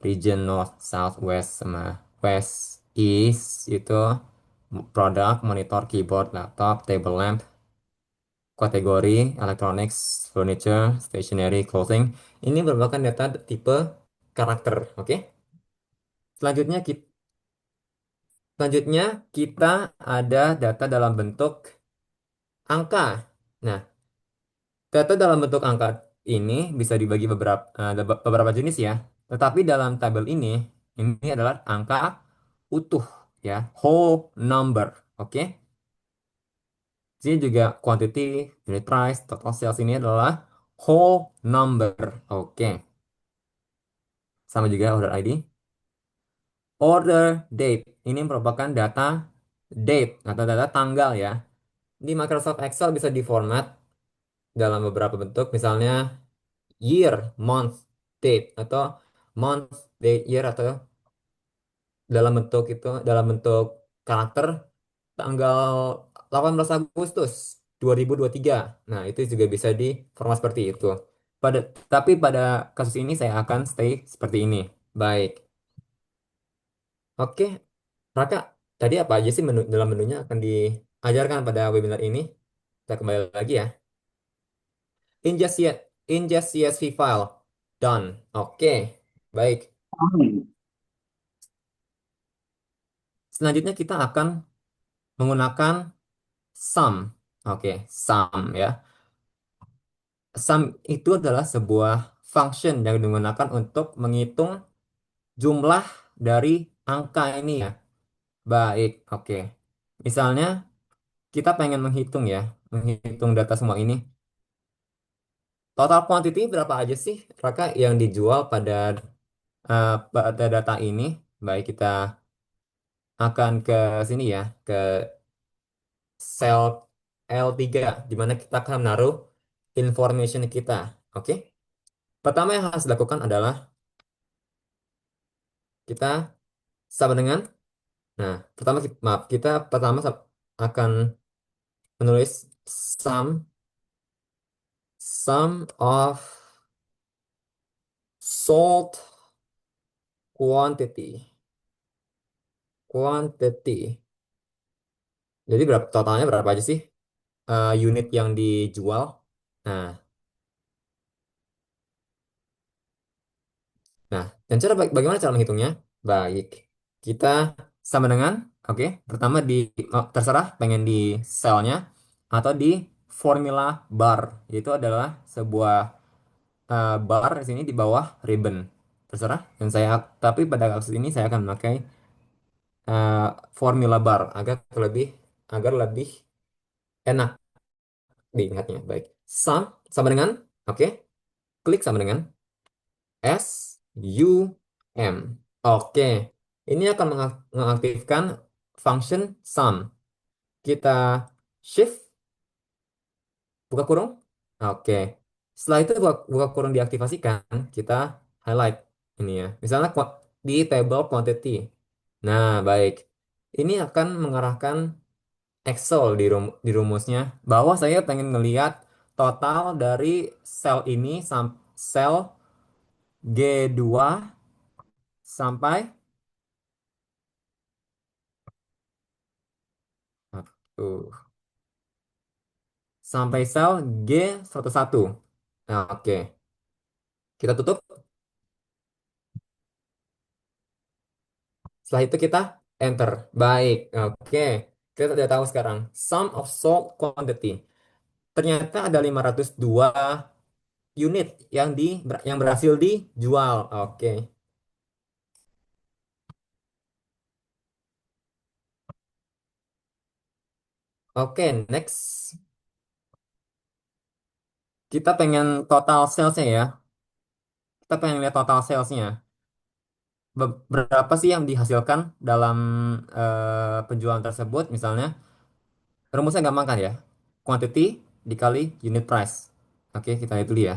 region North, South, West, sama West, East itu produk, monitor, keyboard, laptop, table lamp, kategori, electronics, furniture, stationery, clothing. Ini merupakan data tipe karakter, oke? Selanjutnya kita, selanjutnya kita ada data dalam bentuk angka. Nah, data dalam bentuk angka ini bisa dibagi ada beberapa jenis ya. Tetapi dalam tabel ini adalah angka utuh ya, whole number. Oke. Sini juga quantity, unit price, total sales ini adalah whole number. Oke. Sama juga order ID. Order date ini merupakan data date atau data tanggal ya. Di Microsoft Excel bisa diformat dalam beberapa bentuk, misalnya year, month, date, atau month, date, year, atau dalam bentuk karakter tanggal 18 Agustus 2023. Nah, itu juga bisa di format seperti itu. Pada tapi pada kasus ini saya akan stay seperti ini. Baik. Oke, Raka, tadi apa aja sih dalam menunya akan diajarkan pada webinar ini? Kita kembali lagi ya. Ingest yet, ingest CSV file. Done. Oke, baik. Selanjutnya kita akan menggunakan sum. Oke, sum ya. Sum itu adalah sebuah function yang digunakan untuk menghitung jumlah dari angka ini ya. Baik, oke. Misalnya kita pengen menghitung ya, menghitung data semua ini. Total quantity berapa aja sih, Raka, yang dijual pada data ini? Baik, kita akan ke sini ya, ke sel L3, di mana kita akan menaruh information kita. Oke? Pertama yang harus dilakukan adalah kita sama dengan, nah, maaf, kita pertama akan menulis sum sum of sold quantity. Jadi totalnya berapa aja sih unit yang dijual? Nah, dan bagaimana cara menghitungnya? Baik, kita sama dengan, oke, pertama terserah pengen di selnya atau di formula bar. Itu adalah sebuah bar di sini di bawah ribbon. Terserah. Dan tapi pada kasus ini saya akan memakai eh, formula bar agar lebih enak diingatnya. Baik. Sama dengan, oke, klik sama dengan sum. Oke. Ini akan mengaktifkan function sum. Kita shift buka kurung. Oke. Setelah itu buka kurung diaktifasikan, kita highlight ini ya. Misalnya di table quantity. Nah, baik. Ini akan mengarahkan Excel di rumusnya bahwa saya pengen ngelihat total dari sel ini sel G2 sampai uh, sampai sel G101. Nah, oke. Kita tutup. Setelah itu kita enter. Baik. Oke. Kita sudah tahu sekarang sum of sold quantity. Ternyata ada 502 unit yang berhasil dijual. Oke. Oke, next. Kita pengen total salesnya ya. Kita pengen lihat total salesnya. Berapa sih yang dihasilkan dalam penjualan tersebut? Misalnya, rumusnya gampang kan ya? Quantity dikali unit price. Oke, kita lihat dulu ya.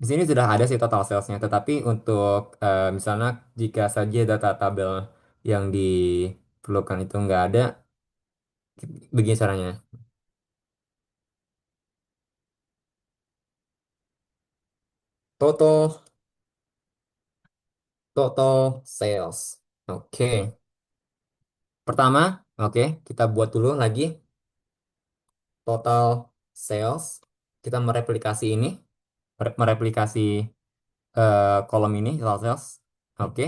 Di sini sudah ada sih total salesnya, tetapi untuk misalnya jika saja data tabel yang diperlukan itu nggak ada, begini caranya. Total total sales. Oke. Pertama, oke, kita buat dulu lagi total sales. Kita mereplikasi ini, mereplikasi kolom ini total sales. Oke.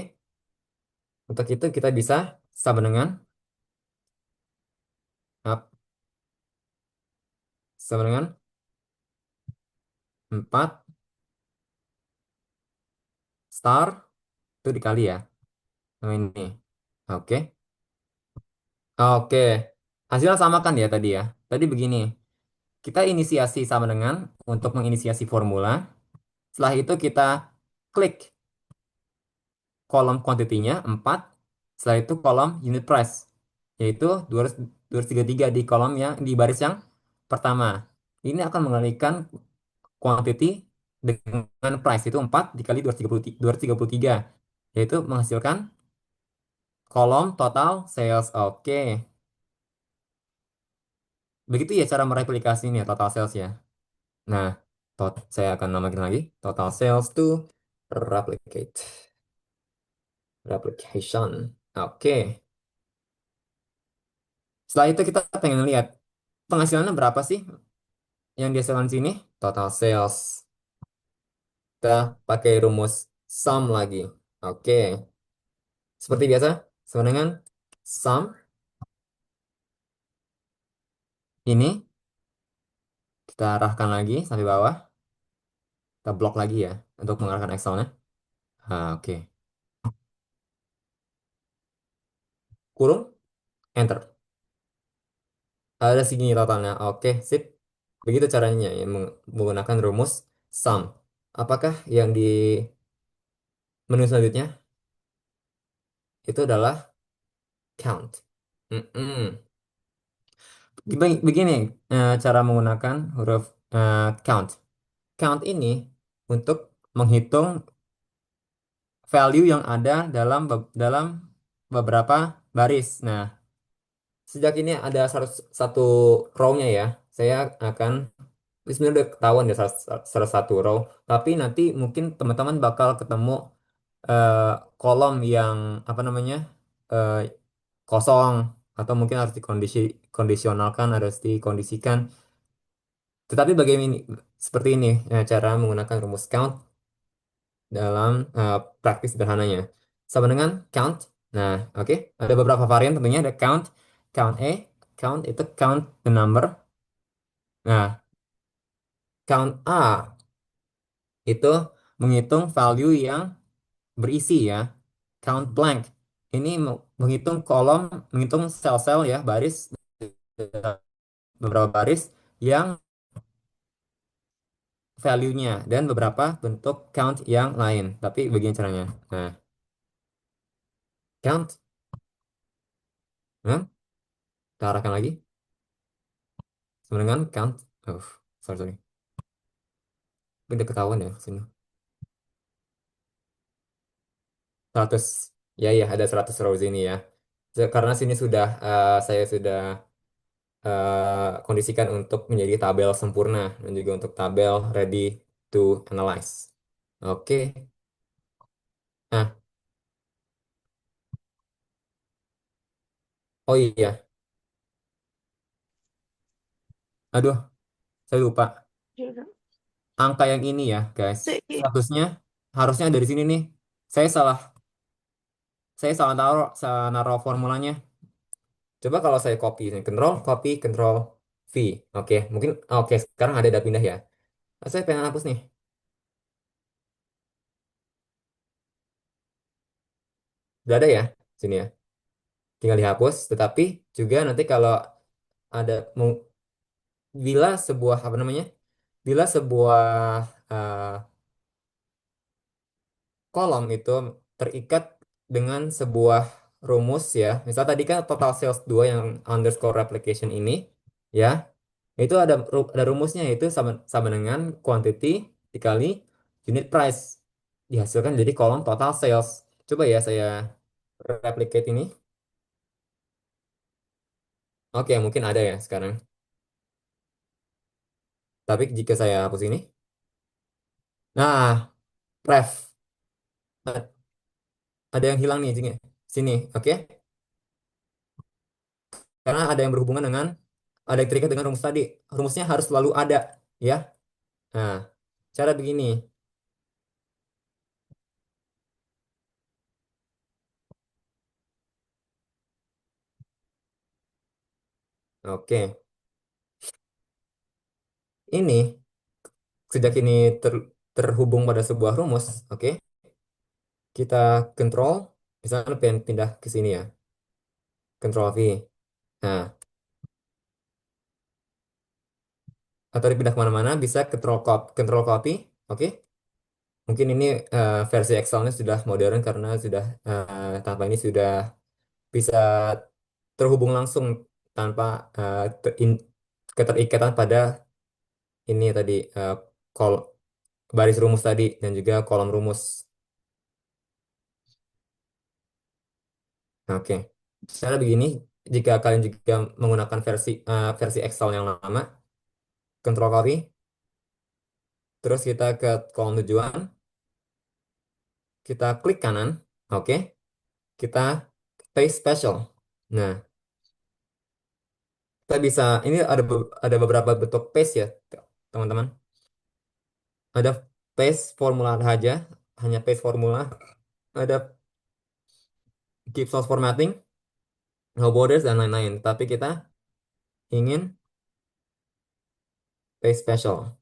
Untuk itu kita bisa sama dengan up, sama dengan 4 star itu dikali ya. Sama ini. Oke. Oke. Hasilnya sama kan ya tadi ya. Tadi begini. Kita inisiasi sama dengan untuk menginisiasi formula. Setelah itu kita klik kolom kuantitinya 4. Setelah itu kolom unit price. Yaitu 233 di kolom di baris yang pertama. Ini akan mengalihkan quantity dengan price itu 4 dikali 233. Yaitu menghasilkan kolom total sales. Oke. Begitu ya cara mereplikasi ini ya, total sales ya. Nah, saya akan namakan lagi. Total sales to replicate. Replication. Oke. Setelah itu kita pengen lihat penghasilannya berapa sih yang dihasilkan di sini? Total sales. Kita pakai rumus sum lagi. Oke. Seperti biasa, sama dengan sum ini kita arahkan lagi sampai bawah. Kita blok lagi ya untuk mengarahkan Excelnya. Oke. Kurung, enter. Ada segini totalnya. Oke, sip. Begitu caranya ya, menggunakan rumus sum. Apakah yang di menu selanjutnya itu adalah count? Mm-mm. Begini cara menggunakan huruf count. Count ini untuk menghitung value yang ada dalam beberapa baris. Nah, sejak ini ada satu row-nya ya, saya akan ini sebenarnya udah ketahuan ya salah satu row, tapi nanti mungkin teman-teman bakal ketemu eh, kolom yang apa namanya eh, kosong atau mungkin harus kondisionalkan, harus dikondisikan. Tetapi bagaimana seperti ini cara menggunakan rumus count dalam praktis sederhananya. Sama dengan count. Nah, oke. Ada beberapa varian tentunya ada count, count A, count itu count the number. Nah, count A itu menghitung value yang berisi ya. Count blank. Ini menghitung kolom, menghitung sel-sel ya, baris, beberapa baris yang value-nya dan beberapa bentuk count yang lain. Tapi begini caranya. Nah, count, nah, kita arahkan lagi sama dengan count. Oh, sorry, sorry. Udah ketahuan ya sini. 100. Ya, ya, ada 100 rows ini ya. Karena sini sudah saya sudah kondisikan untuk menjadi tabel sempurna dan juga untuk tabel ready to analyze. Oke. Nah, oh iya. Aduh, saya lupa. Angka yang ini ya, guys. Statusnya harusnya dari sini nih. Saya salah, saya salah naruh formulanya. Coba kalau saya copy, ini, Control V. Oke, mungkin oke sekarang ada data pindah ya. Saya pengen hapus nih. Udah ada ya, sini ya. Tinggal dihapus. Tetapi juga nanti kalau ada bila sebuah apa namanya? Bila sebuah eh, kolom itu terikat dengan sebuah rumus ya. Misal tadi kan total sales 2 yang underscore replication ini ya. Itu ada rumusnya itu sama dengan quantity dikali unit price dihasilkan jadi kolom total sales. Coba ya saya replicate ini. Oke, mungkin ada ya sekarang. Tapi jika saya hapus ini, nah, ref, ada yang hilang nih, sini, oke? Karena ada yang berhubungan dengan, ada yang terikat dengan rumus tadi. Rumusnya harus selalu ada, ya. Nah, cara begini, oke. Ini, sejak ini terhubung pada sebuah rumus, oke? Kita kontrol, misalnya pengen pindah ke sini ya, kontrol V. Nah, atau dipindah kemana-mana, bisa control copy, oke? Mungkin ini versi Excel-nya sudah modern karena sudah tanpa ini sudah bisa terhubung langsung tanpa keterikatan pada ini tadi kol baris rumus tadi dan juga kolom rumus. Nah, oke. Cara begini, jika kalian juga menggunakan versi Excel yang lama, Control copy, terus kita ke kolom tujuan, kita klik kanan, oke, kita paste special. Nah, kita bisa, ini ada beberapa bentuk paste ya, teman-teman. Ada paste formula saja, hanya paste formula. Ada keep source formatting, no borders, dan lain-lain. Tapi kita ingin paste special.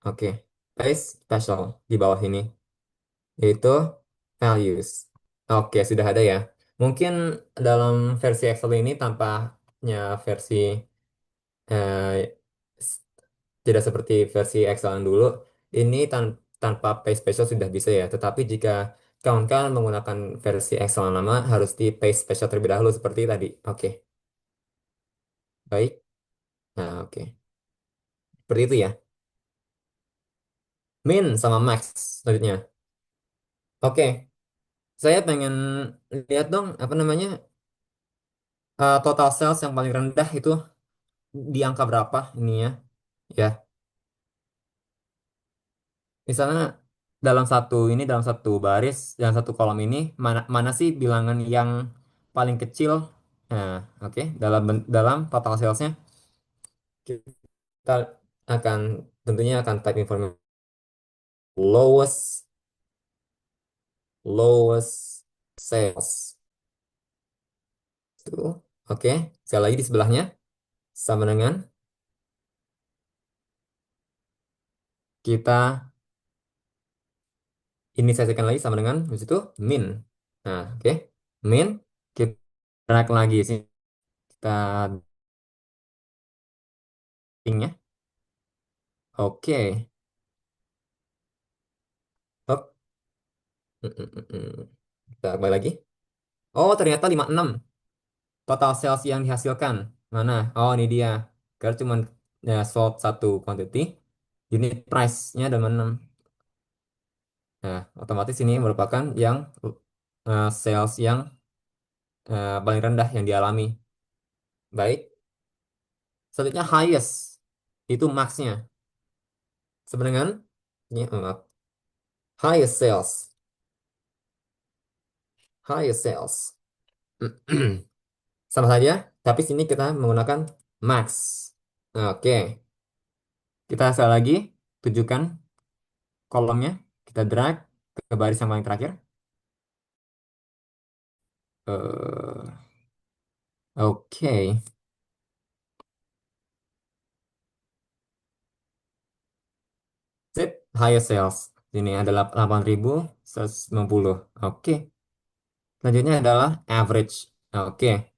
Oke, paste special di bawah ini, yaitu values. Oke, sudah ada ya. Mungkin dalam versi Excel ini tampaknya versi eh, s- tidak seperti versi Excel yang dulu. Ini tanpa paste special sudah bisa ya. Tetapi jika kawan-kawan menggunakan versi Excel yang lama, harus di paste special terlebih dahulu seperti tadi. Oke, baik. Nah, oke. Seperti itu ya. Min sama max selanjutnya. Oke, saya pengen lihat dong apa namanya total sales yang paling rendah itu di angka berapa ini ya. Ya, misalnya dalam satu baris, dalam satu kolom ini mana mana sih bilangan yang paling kecil? Nah, oke, dalam total salesnya kita akan tentunya akan type informasi lowest lowest sales. Itu, oke. Sekali lagi di sebelahnya sama dengan kita inisiasikan lagi sama dengan habis itu min. Nah, oke. Min, kita drag lagi sih. Kita tingnya. Oke. Hop. Kita kembali lagi. Oh, ternyata 56 total sales yang dihasilkan. Mana? Oh, ini dia. Karena cuma ya, sold satu quantity. Unit price-nya ada 6. Nah, otomatis ini merupakan yang sales yang paling rendah yang dialami. Baik. Selanjutnya highest. Itu max-nya. Sebenarnya ini highest sales. Highest sales. Sama saja, tapi sini kita menggunakan max. Oke. Kita sekali lagi tunjukkan kolomnya. Kita drag ke baris yang paling terakhir. Eh, Oke. Sip. Highest sales. Ini adalah 8.190. Oke. Selanjutnya adalah average. Oke.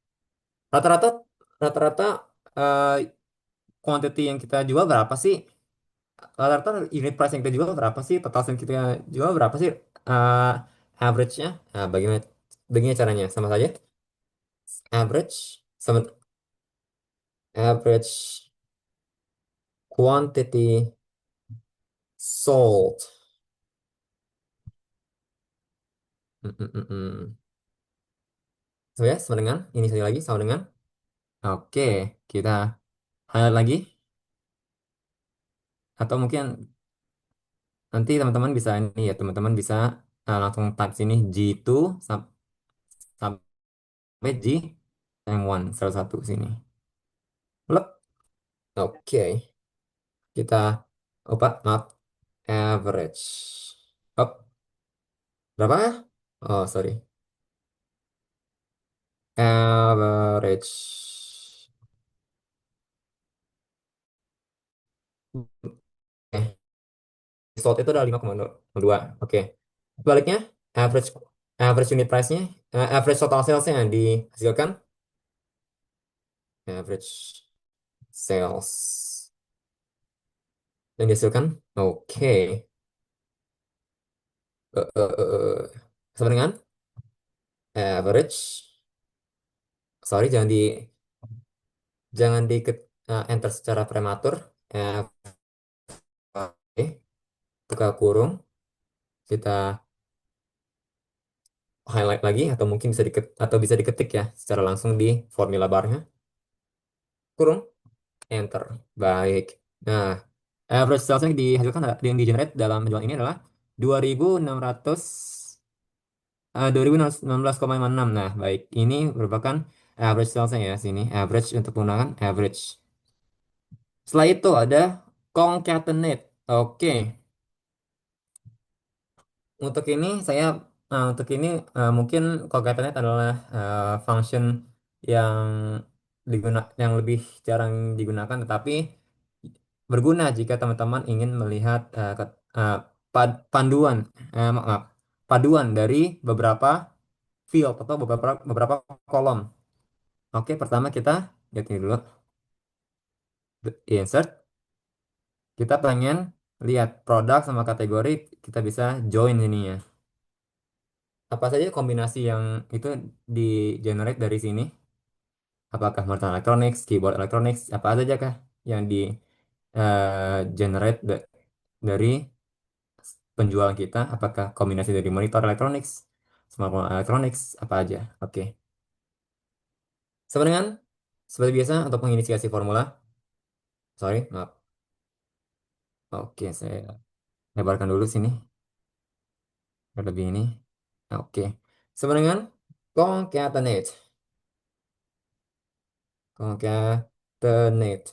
Rata-rata rata-rata eh, quantity yang kita jual berapa sih? Rata-rata unit price yang kita jual berapa sih? Total yang kita jual berapa sih? Eh, Average-nya? Nah, bagaimana caranya? Sama saja. Average sama average quantity sold. Hmm, hmm, hmm, hmm. So ya, sama dengan ini sekali lagi sama dengan. Oke, kita highlight lagi atau mungkin nanti teman-teman bisa ini ya, teman-teman bisa langsung type sini G2 sampai G M1 salah satu sini. Lep. Oke, kita maaf, average. Up, berapa? Oh, sorry. Average. Eh, Slot itu adalah 5,02. Oke. Sebaliknya, average average unit price-nya, average total sales-nya yang dihasilkan, average sales yang dihasilkan, oke. Sama dengan average, sorry, jangan di enter secara prematur. Oke, buka kurung, kita highlight lagi atau mungkin bisa diketik ya secara langsung di formula barnya. Kurung, enter. Baik. Nah, average sales yang dihasilkan yang di generate dalam penjualan ini adalah 2.600 2.616,56. Nah, baik. Ini merupakan average salesnya ya sini. Average untuk menggunakan average. Setelah itu ada concatenate. Oke. Untuk ini mungkin concatenate adalah function yang yang lebih jarang digunakan tetapi berguna jika teman-teman ingin melihat panduan maaf, paduan dari beberapa field atau beberapa kolom. Oke, pertama kita lihat ini dulu. Insert. Kita pengen lihat produk sama kategori, kita bisa join ini ya. Apa saja kombinasi yang itu di generate dari sini? Apakah monitor electronics, keyboard electronics, apa saja kah yang di generate dari penjual kita? Apakah kombinasi dari monitor electronics, smartphone electronics, apa aja? Oke. Sama dengan seperti biasa untuk menginisiasi formula. Sorry, maaf. Oke, saya lebarkan dulu sini. Lebih ini. Oke. Sama dengan concatenate. Concatenate.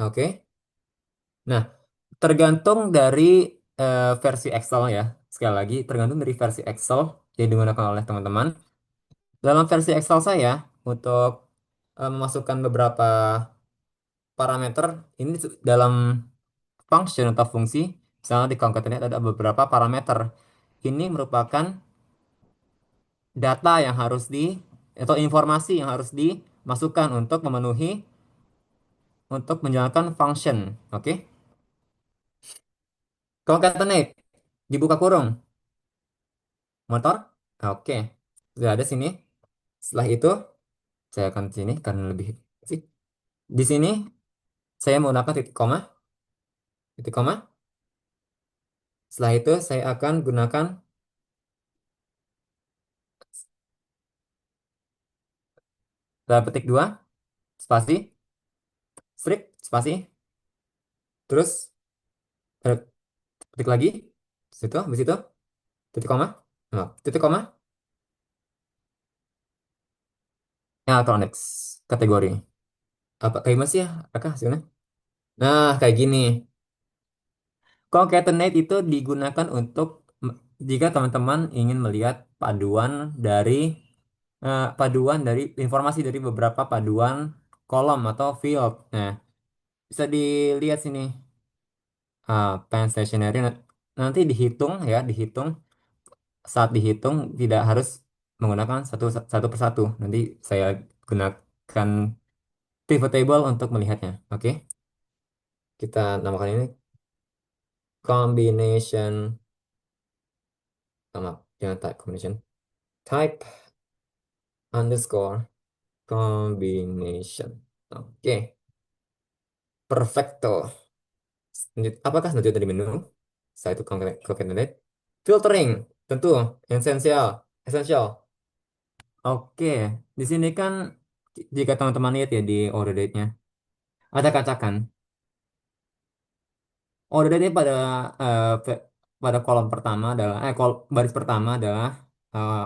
Oke. Nah, tergantung dari versi Excel ya. Sekali lagi, tergantung dari versi Excel yang digunakan oleh teman-teman. Dalam versi Excel saya, untuk memasukkan beberapa parameter, ini dalam function atau fungsi, Misalnya di concatenate ada beberapa parameter. Ini merupakan data yang harus atau informasi yang harus dimasukkan untuk memenuhi, untuk menjalankan function. Oke? Concatenate, dibuka kurung, motor. Oke. Sudah ada sini. Setelah itu, saya akan sini karena lebih sih. Di sini saya menggunakan titik koma, titik koma. Setelah itu saya akan gunakan petik dua, spasi, strip, spasi, terus eh, ketik lagi, situ, habis itu, titik koma, nah, titik koma, electronics, kategori. Apa, kayak mas ya, apa hasilnya? Nah, kayak gini. Concatenate itu digunakan untuk jika teman-teman ingin melihat paduan dari informasi dari beberapa paduan kolom atau field. Nah, bisa dilihat sini. Pen stationery nanti dihitung ya, dihitung. Saat dihitung tidak harus menggunakan satu satu persatu. Nanti saya gunakan pivot table untuk melihatnya. Oke, kita namakan ini combination. Sama, jangan type combination. Type underscore combination. Oke, perfecto. Apakah selanjutnya dari menu? Saya itu concatenate. Filtering, tentu essential, essential. Oke, di sini kan jika teman-teman lihat ya di order date-nya, ada kacakan. Order date pada kolom pertama adalah baris pertama adalah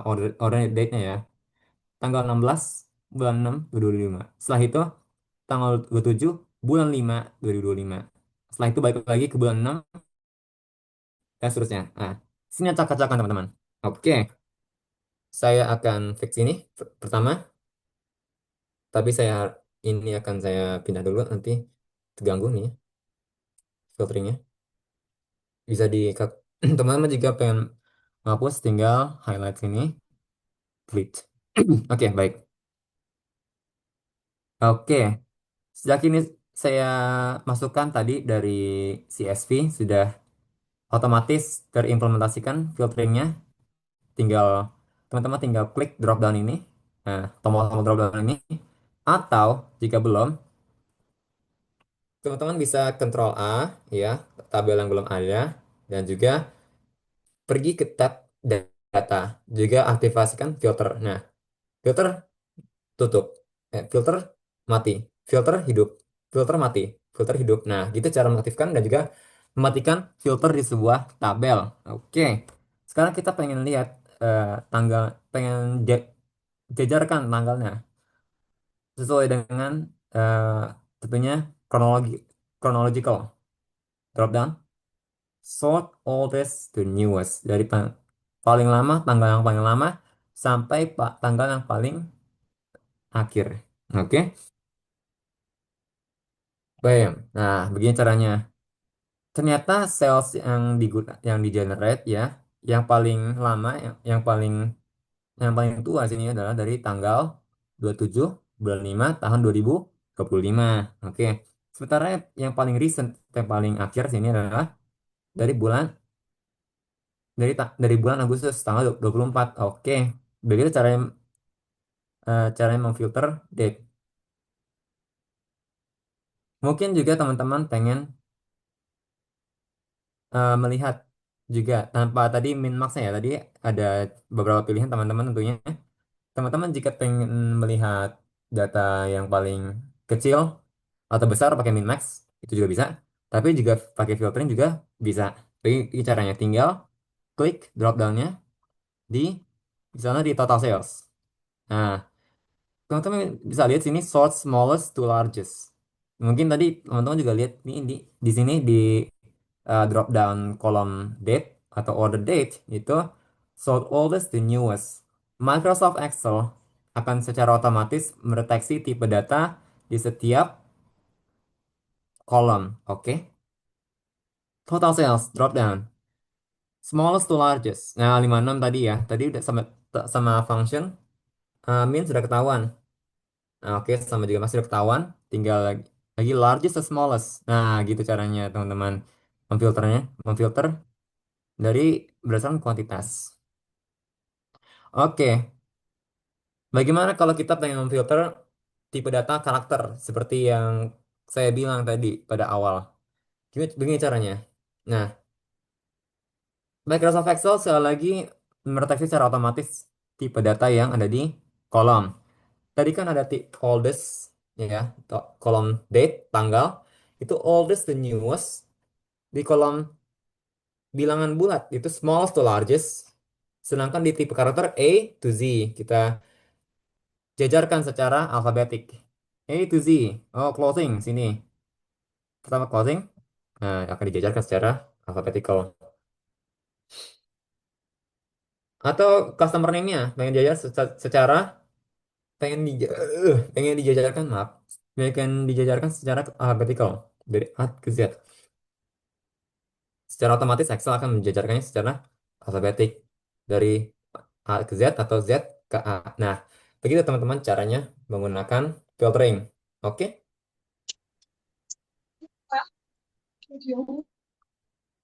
order date-nya ya. Tanggal 16 bulan 6 2025. Setelah itu tanggal 27 bulan 5 2025. Setelah itu balik lagi ke bulan 6 dan seterusnya. Nah, sini acak-acakan teman-teman. Oke, saya akan fix ini pertama, tapi ini akan saya pindah dulu nanti terganggu nih filteringnya. Bisa di teman-teman jika pengen menghapus tinggal highlight sini, delete. Oke, baik. Oke, sejak ini saya masukkan tadi dari CSV sudah otomatis terimplementasikan filteringnya. Tinggal teman-teman tinggal klik drop down ini, nah, tombol-tombol drop down ini, atau jika belum, teman-teman bisa Ctrl A ya, tabel yang belum ada, dan juga pergi ke tab data, juga aktifasikan filter. Nah, filter tutup, filter mati, filter hidup, filter mati, filter hidup. Nah, gitu cara mengaktifkan dan juga mematikan filter di sebuah tabel. Oke, sekarang kita pengen lihat tanggal, pengen jajarkan tanggalnya sesuai dengan eh, tentunya chronological. Drop down, sort oldest to newest, dari paling lama, tanggal yang paling lama sampai tanggal yang paling akhir. Oke. Bam. Nah, begini caranya. Ternyata sales yang di generate ya, yang paling lama, yang paling tua sini adalah dari tanggal 27 bulan 5 tahun 2025. Oke. Sementara yang paling recent, yang paling akhir sini adalah dari bulan dari bulan Agustus tanggal 24. Oke. Begitu caranya memfilter date. Mungkin juga teman-teman pengen melihat juga tanpa tadi min max ya, tadi ada beberapa pilihan teman-teman tentunya. Teman-teman jika pengen melihat data yang paling kecil atau besar pakai min max itu juga bisa. Tapi juga pakai filtering juga bisa. Ini caranya tinggal klik drop downnya di di sana di total sales. Nah, teman-teman bisa lihat sini sort smallest to largest. Mungkin tadi teman-teman juga lihat nih di sini di drop down kolom date atau order date itu sort oldest to newest. Microsoft Excel akan secara otomatis mendeteksi tipe data di setiap kolom. Oke. Total sales, drop down. Smallest to largest. Nah, 56 tadi ya. Tadi udah sama sama function min sudah ketahuan. Nah, oke, sama juga masih udah ketahuan. Tinggal lagi largest to smallest. Nah, gitu caranya teman-teman memfilternya, memfilter dari berdasarkan kuantitas. Oke, bagaimana kalau kita pengen memfilter tipe data karakter seperti yang saya bilang tadi pada awal? Begini caranya. Nah, Microsoft Excel sekali lagi mendeteksi secara otomatis tipe data yang ada di kolom. Tadi kan ada oldest, ya, kolom date, tanggal. Itu oldest to newest. Di kolom bilangan bulat, itu smallest to largest. Sedangkan di tipe karakter A to Z, kita jajarkan secara alfabetik. A to Z. Oh, closing, sini. Pertama closing, nah, akan dijajarkan secara alphabetical. Atau customer name-nya, pengen jajar secara pengen di pengen dijajarkan maaf pengen dijajarkan secara alphabetical dari A ke Z. Secara otomatis Excel akan menjajarkannya secara alfabetik dari A ke Z atau Z ke A. Nah, begitu teman-teman caranya menggunakan filtering. Oke,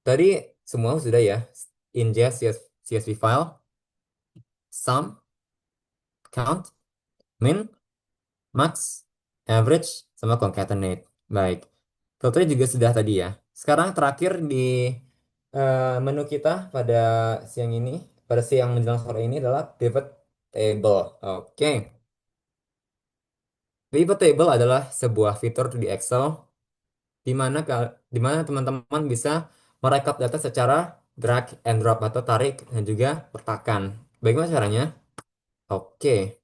tadi semua sudah ya. Ingest CSV file, sum, count, min, max, average, sama concatenate. Baik. Filternya juga sudah tadi ya. Sekarang terakhir di menu kita pada siang ini, pada siang menjelang sore ini adalah pivot table. Oke. Pivot table adalah sebuah fitur di Excel di mana teman-teman bisa merekap data secara drag and drop atau tarik dan juga letakkan. Bagaimana caranya? Oke.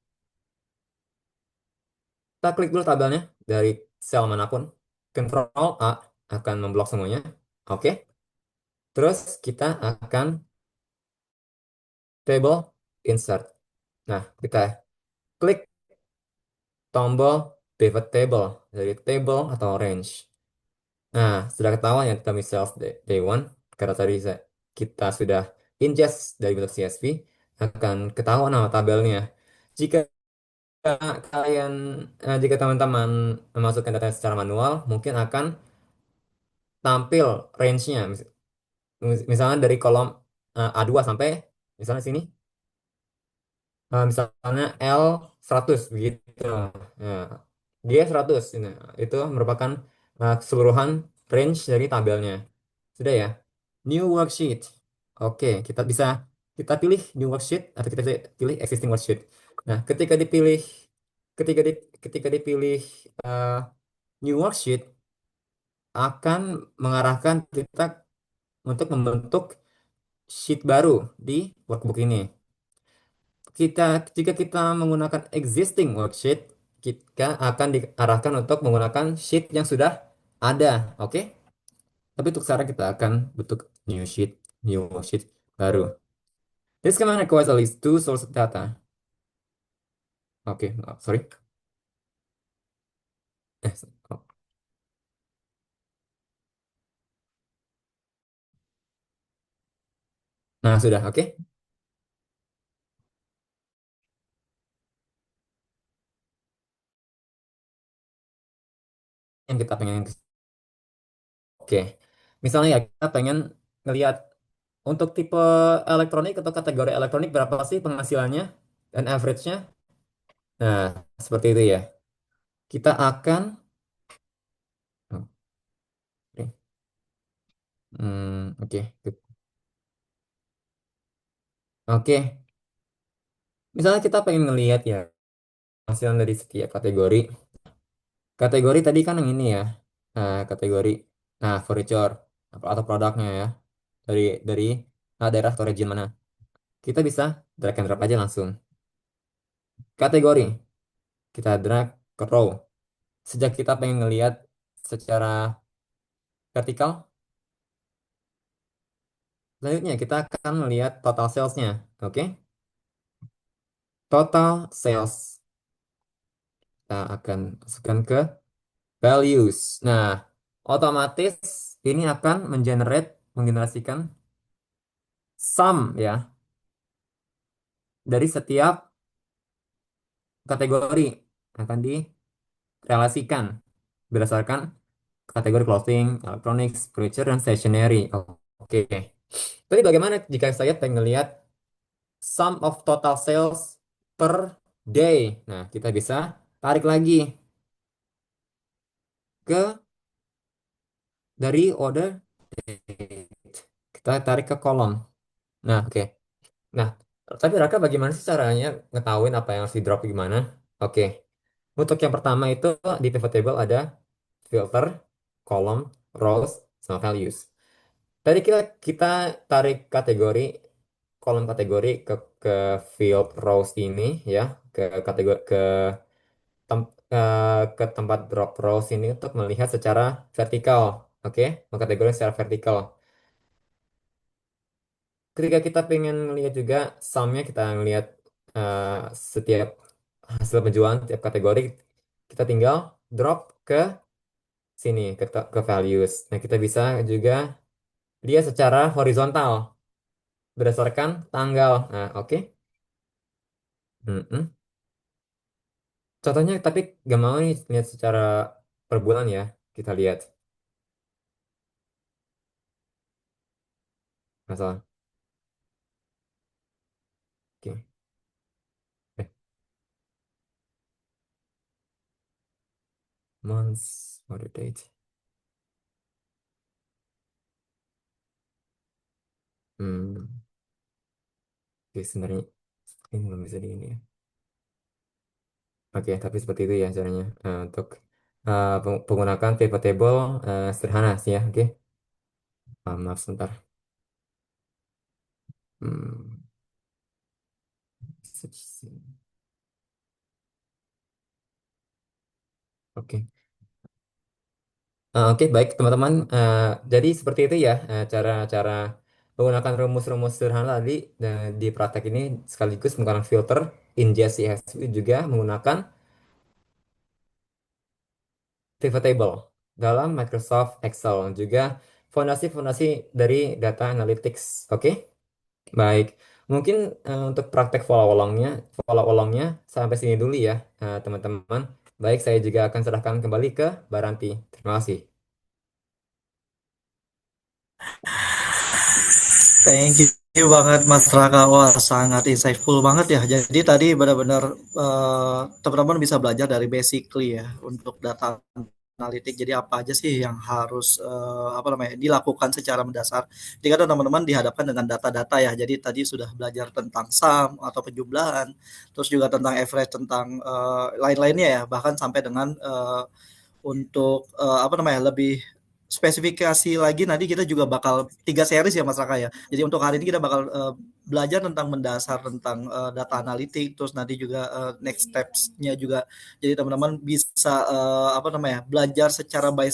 Kita klik dulu tabelnya dari sel manapun. Ctrl A akan memblok semuanya. Oke. Terus kita akan table insert. Nah, kita klik tombol pivot table dari table atau range. Nah, sudah ketahuan ya kami sales day one karena tadi kita sudah ingest dari bentuk CSV akan ketahuan nama tabelnya. Jika kalian jika teman-teman memasukkan data secara manual, mungkin akan tampil range-nya. Misalnya dari kolom A2 sampai misalnya sini misalnya L 100 begitu. Nah, dia 100 ini. Itu merupakan keseluruhan range dari tabelnya. Sudah ya. New worksheet. Oke, kita pilih new worksheet atau kita pilih existing worksheet. Nah, ketika dipilih uh, new worksheet akan mengarahkan kita untuk membentuk sheet baru di workbook ini. Jika kita menggunakan existing worksheet, kita akan diarahkan untuk menggunakan sheet yang sudah ada, oke? Tapi untuk sekarang kita akan bentuk new worksheet baru. This command requires at least two source data. Oke, oh, sorry. Oh. Nah, sudah, oke. Yang kita pengen, oke. Misalnya ya, kita pengen ngelihat untuk tipe elektronik atau kategori elektronik berapa sih penghasilannya dan average-nya. Nah, seperti itu ya. Kita akan, oke. Oke. Oke. Misalnya kita pengen ngelihat ya penghasilan dari setiap kategori. Kategori tadi kan yang ini ya. Kategori furniture atau produknya ya. Dari dari daerah atau region mana. Kita bisa drag and drop aja langsung. Kategori kita drag ke row. Sejak kita pengen ngelihat secara vertikal, selanjutnya kita akan melihat total salesnya. Oke, total sales kita akan masukkan ke values. Nah, otomatis ini akan menggenerasikan sum ya dari setiap kategori akan direlasikan berdasarkan kategori clothing, electronics, furniture, dan stationery. Oke. Tapi bagaimana jika saya pengen lihat sum of total sales per day? Nah, kita bisa tarik lagi ke dari order date. Kita tarik ke kolom. Nah, oke. Nah, tapi Raka bagaimana sih caranya ngetahuin apa yang harus di drop gimana? Oke. Untuk yang pertama itu di pivot table ada filter, column, rows, sama values. Tadi kita tarik kategori kolom kategori ke field rows ini ya, ke kategori ke tempat drop rows ini untuk melihat secara vertikal. Oke, mengkategori secara vertikal. Ketika kita pengen lihat juga sumnya, kita ngelihat eh, setiap hasil penjualan tiap kategori, kita tinggal drop ke sini ke values. Nah, kita bisa juga lihat secara horizontal berdasarkan tanggal. Nah, oke. Mm-mm. Contohnya tapi gak mau nih lihat secara per bulan ya. Kita lihat masalah. Oke. Eh, months, order date. Hmm. Oke, sebenarnya ini belum bisa di ini ya. Oke, tapi seperti itu ya caranya. Untuk menggunakan pivot table sederhana sih ya. Oke. Maaf sebentar. Hmm. Oke. Oke, baik teman-teman. Jadi seperti itu ya cara-cara menggunakan rumus-rumus sederhana tadi di praktek ini sekaligus menggunakan filter ingest CSV juga menggunakan pivot table dalam Microsoft Excel juga fondasi-fondasi dari data analytics. Oke, baik. Mungkin untuk praktek follow alongnya sampai sini dulu ya teman-teman. Baik, saya juga akan serahkan kembali ke Baranti. Terima kasih.
Thank you banget Mas Raka. Wah, sangat insightful banget ya. Jadi tadi benar-benar teman-teman bisa belajar dari basically ya untuk data analitik. Jadi apa aja sih yang harus apa namanya dilakukan secara mendasar. Jika teman-teman dihadapkan dengan data-data ya. Jadi tadi sudah belajar tentang sum atau penjumlahan, terus juga tentang average, tentang lain-lainnya ya. Bahkan sampai dengan untuk apa namanya lebih spesifikasi lagi nanti kita juga bakal 3 series ya Mas Raka ya. Jadi untuk hari ini kita bakal belajar tentang mendasar tentang data analitik, terus nanti juga next steps-nya juga. Jadi teman-teman bisa apa namanya belajar secara by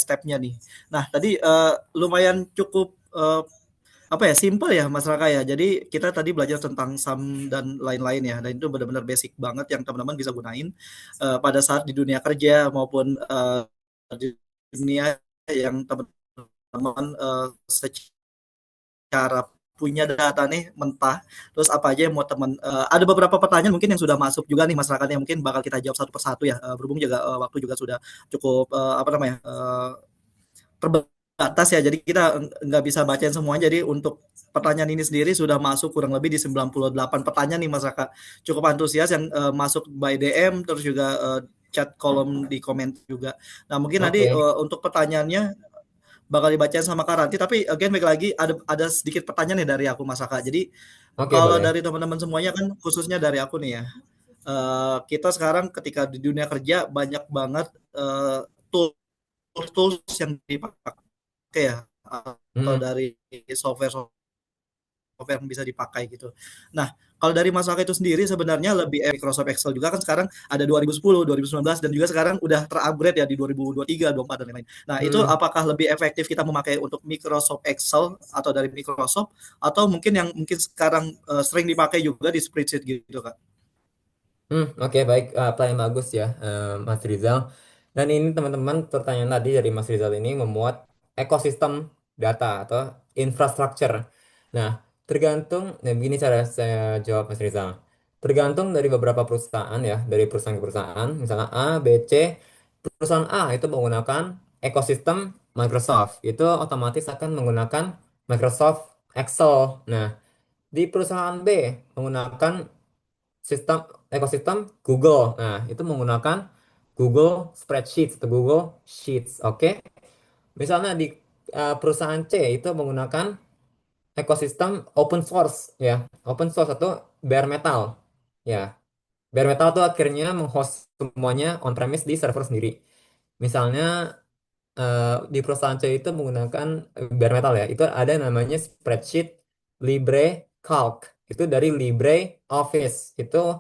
step-nya nih. Nah tadi lumayan cukup apa ya simple ya Mas Raka ya. Jadi kita tadi belajar tentang sum dan lain-lain ya. Dan itu benar-benar basic banget yang teman-teman bisa gunain pada saat di dunia kerja maupun di dunia yang teman-teman secara punya data nih mentah, terus apa aja yang mau teman ada beberapa pertanyaan mungkin yang sudah masuk juga nih masyarakat yang mungkin bakal kita jawab satu persatu ya, berhubung juga waktu juga sudah cukup apa namanya terbatas ya, jadi kita nggak bisa bacain semuanya. Jadi untuk pertanyaan ini sendiri sudah masuk kurang lebih di 98 pertanyaan nih Mas Raka. Cukup antusias yang masuk by DM, terus juga chat kolom di komen juga. Nah mungkin nanti
Oke,
untuk pertanyaannya bakal dibacain sama Karanti, tapi again baik lagi ada sedikit pertanyaan nih dari aku Mas Raka. Jadi
oke
kalau
boleh.
dari teman-teman semuanya kan khususnya dari aku nih ya, kita sekarang ketika di dunia kerja banyak banget tools yang dipakai ya, atau
Hmm.
dari software software yang bisa dipakai gitu. Nah, kalau dari Mas Waka itu sendiri sebenarnya lebih Microsoft Excel juga kan sekarang ada 2010, 2019 dan juga sekarang udah terupgrade ya di 2023, 24 dan lain-lain. Nah, itu
Hmm.
apakah lebih efektif kita memakai untuk Microsoft Excel atau dari Microsoft atau mungkin yang mungkin sekarang sering dipakai juga di spreadsheet gitu, Kak?
Oke, baik. Pertanyaan bagus ya, Mas Rizal. Dan ini teman-teman pertanyaan tadi dari Mas Rizal ini memuat ekosistem data atau infrastructure. Nah, tergantung, nah begini cara saya jawab Mas Rizal. Tergantung dari beberapa perusahaan ya, dari perusahaan ke perusahaan, misalnya A, B, C. Perusahaan A itu menggunakan ekosistem Microsoft, itu otomatis akan menggunakan Microsoft Excel. Nah, di perusahaan B menggunakan sistem ekosistem Google. Nah, itu menggunakan Google Spreadsheets atau Google Sheets. Oke. Misalnya di perusahaan C itu menggunakan ekosistem open source ya. Open source atau bare metal. Ya. Bare metal itu akhirnya menghost semuanya on premise di server sendiri. Misalnya di perusahaan C itu menggunakan bare metal ya. Itu ada yang namanya spreadsheet Libre Calc. Itu dari Libre Office. Itu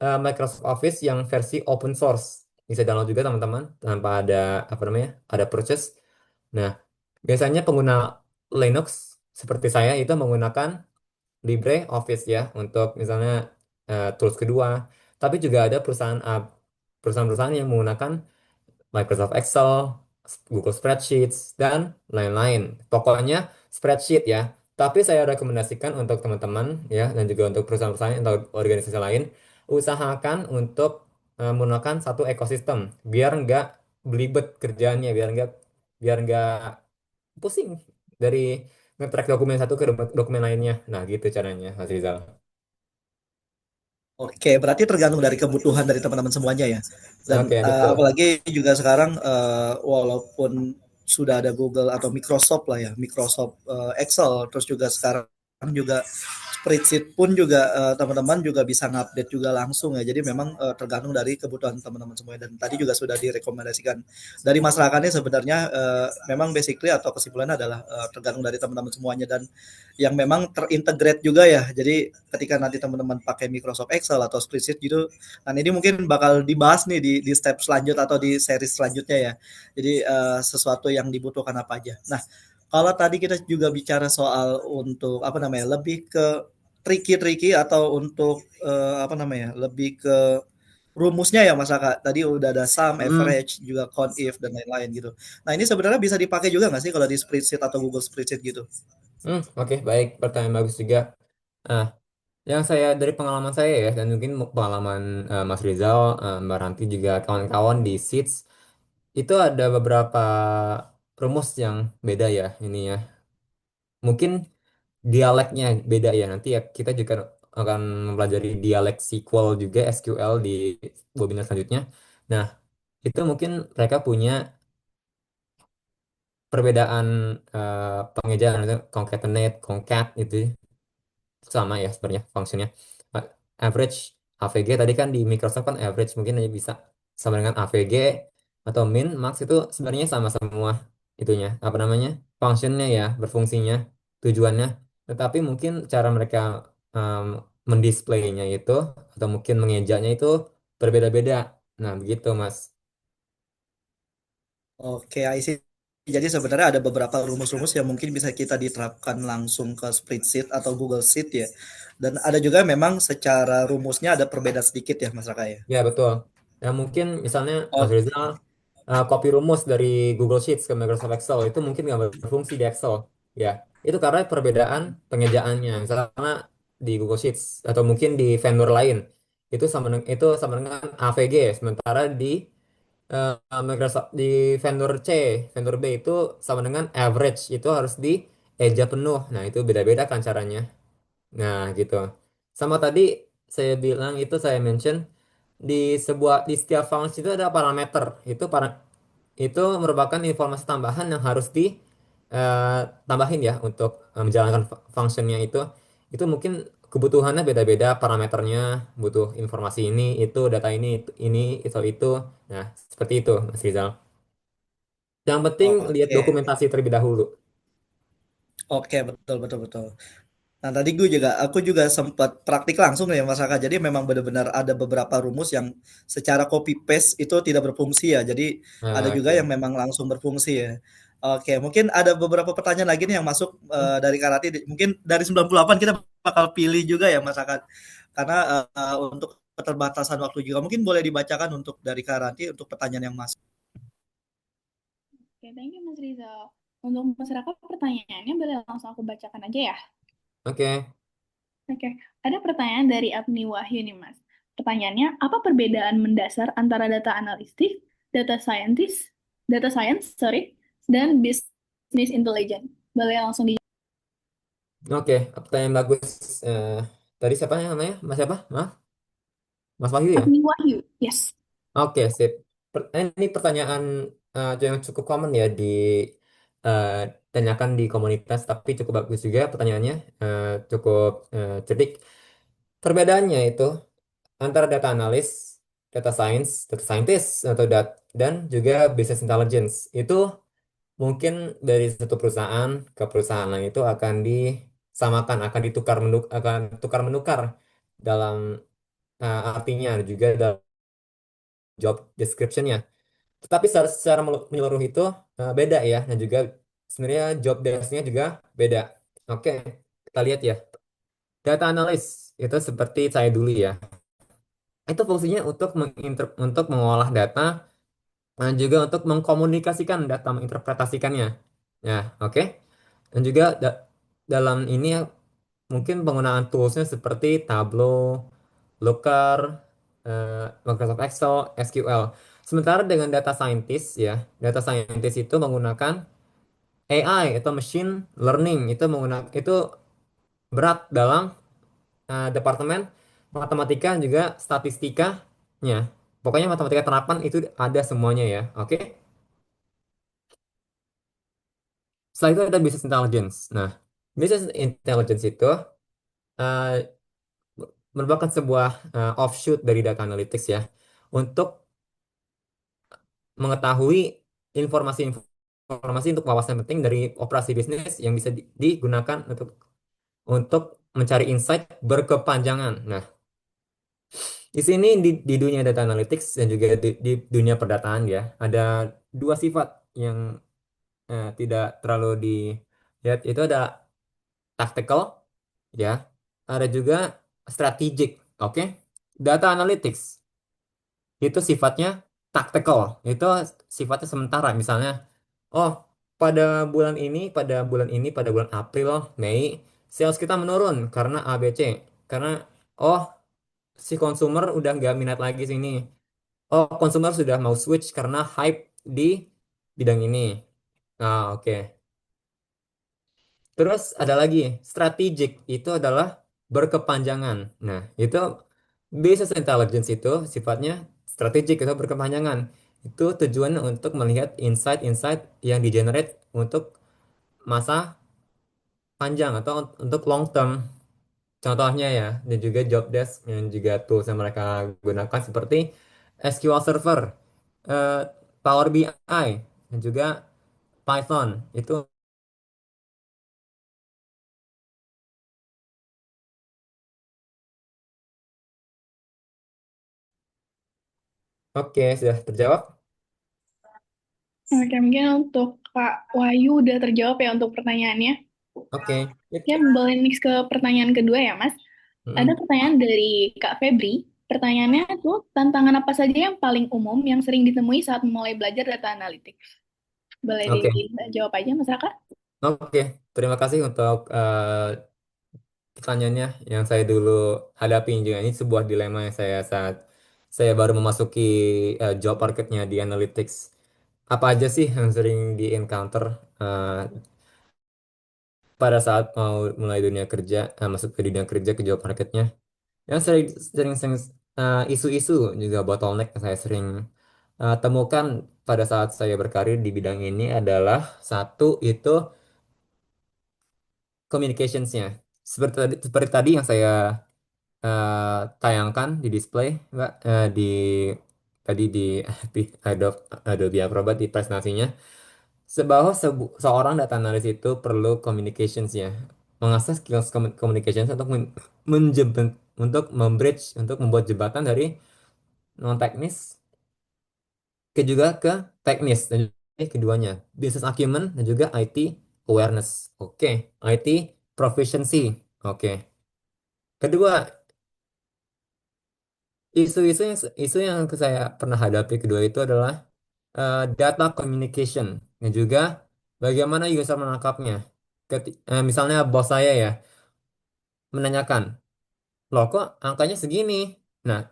Microsoft Office yang versi open source. Bisa download juga teman-teman tanpa ada apa namanya? Ada purchase. Nah, biasanya pengguna Linux seperti saya itu menggunakan LibreOffice ya untuk misalnya tools kedua. Tapi juga ada perusahaan-perusahaan yang menggunakan Microsoft Excel, Google Spreadsheets, dan lain-lain. Pokoknya spreadsheet ya. Tapi saya rekomendasikan untuk teman-teman ya, dan juga untuk perusahaan-perusahaan atau organisasi lain, usahakan untuk menggunakan satu ekosistem, biar nggak belibet kerjaannya, biar nggak pusing dari nge-track dokumen satu ke dokumen lainnya. Nah, gitu caranya, Mas Rizal.
Oke, berarti tergantung dari kebutuhan dari teman-teman semuanya ya. Dan
Oke, betul.
apalagi juga sekarang walaupun sudah ada Google atau Microsoft lah ya, Microsoft Excel, terus juga sekarang juga spreadsheet pun juga teman-teman juga bisa ngupdate juga langsung ya. Jadi memang tergantung dari kebutuhan teman-teman semuanya. Dan tadi juga sudah direkomendasikan dari masyarakatnya sebenarnya memang basically atau kesimpulannya adalah tergantung dari teman-teman semuanya dan yang memang terintegrate juga ya. Jadi ketika nanti teman-teman pakai Microsoft Excel atau spreadsheet gitu, nah ini mungkin bakal dibahas nih di step selanjutnya atau di series selanjutnya ya. Jadi sesuatu yang dibutuhkan apa aja. Nah, kalau tadi kita juga bicara soal untuk apa namanya lebih ke tricky atau untuk apa namanya lebih ke rumusnya ya Mas Aka. Tadi udah ada sum,
Hmm,
average, juga count if dan lain-lain gitu. Nah ini sebenarnya bisa dipakai juga nggak sih kalau di spreadsheet atau Google Spreadsheet gitu?
oke, baik. Pertanyaan bagus juga. Nah, yang saya dari pengalaman saya ya, dan mungkin pengalaman Mas Rizal, Mbak Ranti juga kawan-kawan di Seeds, itu ada beberapa rumus yang beda ya ini ya. Mungkin dialeknya beda ya. Nanti ya kita juga akan mempelajari dialek SQL juga, SQL di webinar selanjutnya. Nah, itu mungkin mereka punya perbedaan pengejaan itu concatenate, concat itu sama ya sebenarnya fungsinya. Uh, Average AVG tadi kan di Microsoft kan average mungkin hanya bisa sama dengan AVG atau min max itu sebenarnya sama semua itunya apa namanya fungsinya ya berfungsinya tujuannya, tetapi mungkin cara mereka um, mendisplaynya itu atau mungkin mengejanya itu berbeda-beda. Nah begitu Mas.
Oke, I see. Jadi sebenarnya ada beberapa rumus-rumus yang mungkin bisa kita diterapkan langsung ke spreadsheet atau Google Sheet ya. Dan ada juga memang secara rumusnya ada perbedaan sedikit ya Mas Raka ya.
Ya betul. Ya mungkin misalnya Mas
Oh,
Rizal copy rumus dari Google Sheets ke Microsoft Excel itu mungkin nggak berfungsi di Excel. Ya, itu karena perbedaan pengejaannya. Misalnya di Google Sheets atau mungkin di vendor lain itu sama dengan AVG, sementara di Microsoft di vendor C, vendor B itu sama dengan average, itu harus di eja penuh. Nah, itu beda-beda kan caranya. Nah, gitu. Sama tadi saya bilang itu saya mention di setiap function itu ada parameter. Itu merupakan informasi tambahan yang harus tambahin ya untuk menjalankan functionnya itu. Itu mungkin kebutuhannya beda-beda parameternya, butuh informasi itu, data ini, itu. Nah, seperti itu, Mas Rizal. Yang penting lihat
oke.
dokumentasi terlebih dahulu.
Oke, betul betul betul. Nah, tadi aku juga sempat praktik langsung ya Mas Raka. Jadi memang benar-benar ada beberapa rumus yang secara copy paste itu tidak berfungsi ya. Jadi ada juga yang
Oke.
memang langsung berfungsi ya. Oke, mungkin ada beberapa pertanyaan lagi nih yang masuk dari Karati. Mungkin dari 98 kita bakal pilih juga ya Mas Raka. Karena untuk keterbatasan waktu juga mungkin boleh dibacakan untuk dari Karati untuk pertanyaan yang masuk.
thank you Mas Rizal. Untuk masyarakat pertanyaannya boleh langsung aku bacakan aja ya.
Oke.
Oke, ada pertanyaan dari Abni Wahyu nih Mas. Pertanyaannya, apa perbedaan mendasar antara data analitik, data scientist, data science, sorry, dan business intelligence? Boleh langsung di
Oke, pertanyaan bagus. Eh, Tadi siapa namanya? Mas siapa? Mas Wahyu ya?
Abni Wahyu. Yes.
Oke, sip. Ini pertanyaan yang cukup common ya ditanyakan di komunitas, tapi cukup bagus juga pertanyaannya, cukup cerdik. Perbedaannya itu antara data analis, data science, data scientist, dan juga business intelligence itu mungkin dari satu perusahaan ke perusahaan lain itu akan disamakan, akan tukar menukar dalam artinya juga dalam job description-nya. Tetapi secara menyeluruh itu beda ya, dan juga sebenarnya job desk-nya juga beda. Oke, kita lihat ya. Data analis itu seperti saya dulu ya. Itu fungsinya untuk mengolah data dan juga untuk mengkomunikasikan data, menginterpretasikannya. Ya, oke. Dan juga dalam ini ya, mungkin penggunaan toolsnya seperti Tableau, Looker, Microsoft Excel, SQL. Sementara dengan data scientist itu menggunakan AI atau machine learning itu berat dalam departemen matematika dan juga statistikanya. Pokoknya matematika terapan itu ada semuanya ya. Oke. Setelah itu ada business intelligence. Nah, business intelligence itu uh, merupakan sebuah offshoot dari data analytics ya, untuk mengetahui informasi untuk wawasan penting dari operasi bisnis yang bisa digunakan untuk mencari insight berkepanjangan. Nah, di sini di dunia data analytics dan juga di dunia perdataan ya, ada dua sifat yang tidak terlalu dilihat, itu ada tactical ya, ada juga strategic. Oke. Data analytics itu sifatnya tactical, itu sifatnya sementara. Misalnya, oh, pada bulan April, Mei, sales kita menurun karena ABC. Karena, oh, si konsumer udah nggak minat lagi sini. Oh, konsumer sudah mau switch karena hype di bidang ini. Nah, oke. Terus ada lagi, strategic itu adalah berkepanjangan. Nah, itu business intelligence itu sifatnya strategic atau berkepanjangan. Itu tujuannya untuk melihat insight-insight yang di-generate untuk masa panjang atau untuk long term. Contohnya ya, dan juga job desk yang juga tools yang mereka gunakan seperti SQL Server, eh, Power BI, dan juga Python. Itu oke, sudah terjawab.
Oke, mungkin untuk Kak Wahyu udah terjawab ya untuk pertanyaannya.
Oke.
Ya, boleh next ke pertanyaan kedua ya, Mas. Ada
Mm-mm.
pertanyaan dari Kak Febri. Pertanyaannya tuh, tantangan apa saja yang paling umum yang sering ditemui saat memulai belajar data analytics? Boleh
Oke.
dijawab aja, Mas Raka?
Oke, terima kasih untuk pertanyaannya yang saya dulu hadapi juga. Ini sebuah dilema yang saat saya baru memasuki job marketnya di analytics. Apa aja sih yang sering di-encounter eh, pada saat mau mulai dunia kerja, masuk ke dunia kerja ke job marketnya? Yang sering isu-isu juga bottleneck yang saya sering temukan pada saat saya berkarir di bidang ini adalah satu itu communicationsnya. Seperti tadi yang saya tayangkan di display, Mbak, tadi di Adobe Acrobat di presentasinya, bahwa seorang data analis itu perlu communications ya, mengasah skills communications untuk untuk untuk membuat jembatan dari non teknis ke teknis, dan keduanya business acumen dan juga IT awareness. Oke, IT proficiency. Oke. Kedua, isu-isu yang saya pernah hadapi kedua itu adalah data communication, dan juga bagaimana user menangkapnya. Misalnya bos saya ya menanyakan, loh kok angkanya segini? Nah,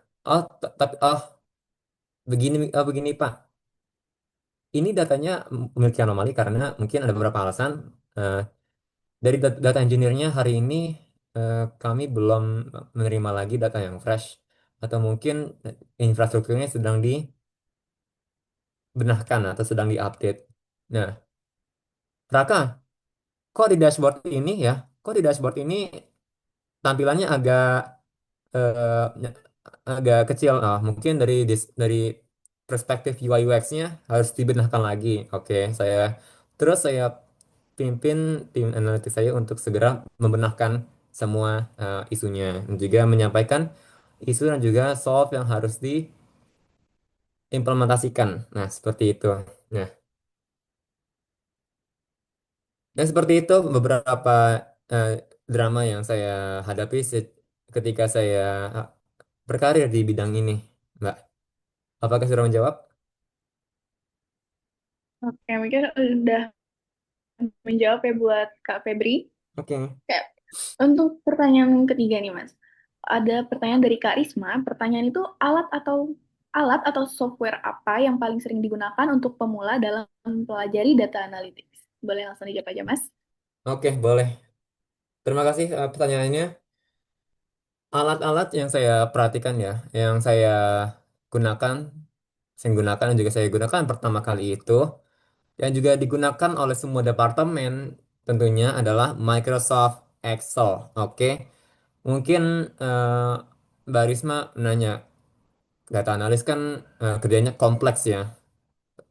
tapi begini Pak, ini datanya memiliki anomali karena mungkin ada beberapa alasan. Eh, dari data engineer-nya hari ini kami belum menerima lagi data yang fresh, atau mungkin infrastrukturnya sedang dibenahkan atau sedang diupdate. Nah, Raka, kok di dashboard ini tampilannya eh, agak kecil. Mungkin dari perspektif UI UX-nya harus dibenahkan lagi. Oke, saya pimpin tim analitik saya untuk segera membenahkan semua isunya, dan juga menyampaikan isu dan juga solve yang harus diimplementasikan. Nah, seperti itu. Nah, dan seperti itu beberapa eh, drama yang saya hadapi ketika saya berkarir di bidang ini, Mbak. Apakah sudah menjawab?
Oke, mungkin udah menjawab ya buat Kak Febri.
Oke.
Kayak untuk pertanyaan ketiga nih, Mas. Ada pertanyaan dari Kak Risma. Pertanyaan itu alat atau software apa yang paling sering digunakan untuk pemula dalam mempelajari data analytics? Boleh langsung dijawab aja, Mas.
Oke, boleh. Terima kasih pertanyaannya. Alat-alat yang saya perhatikan ya, yang gunakan, saya gunakan dan juga saya gunakan pertama kali itu, yang juga digunakan oleh semua departemen, tentunya adalah Microsoft Excel. Oke, mungkin eh, Mbak Risma nanya, data analis kan kerjanya kompleks ya,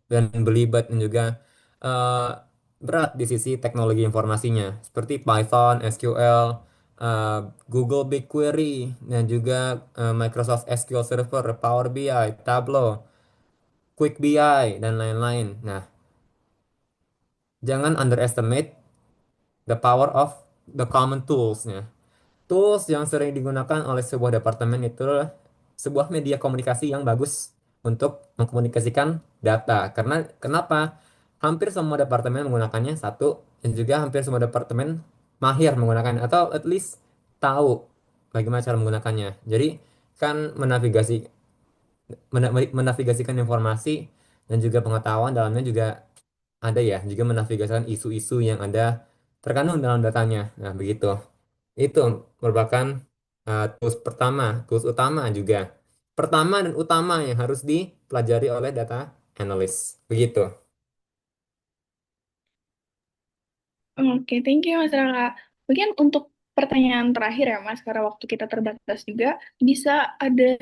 dan belibet dan juga eh, berat di sisi teknologi informasinya seperti Python, SQL, eh, Google BigQuery, dan juga Microsoft SQL Server, Power BI, Tableau, Quick BI, dan lain-lain. Nah, jangan underestimate the power of the common tools-nya. Tools yang sering digunakan oleh sebuah departemen itu adalah sebuah media komunikasi yang bagus untuk mengkomunikasikan data. Karena kenapa? Hampir semua departemen menggunakannya satu, dan juga hampir semua departemen mahir menggunakannya atau at least tahu bagaimana cara menggunakannya. Jadi kan menavigasikan informasi dan juga pengetahuan dalamnya juga ada ya, juga menavigasikan isu-isu yang ada terkandung dalam datanya. Nah, begitu. Itu merupakan tools utama juga. Pertama dan utama yang harus dipelajari oleh data analyst. Begitu.
Oke, thank you Mas Raka. Mungkin untuk pertanyaan terakhir ya Mas, karena waktu kita terbatas juga, bisa ada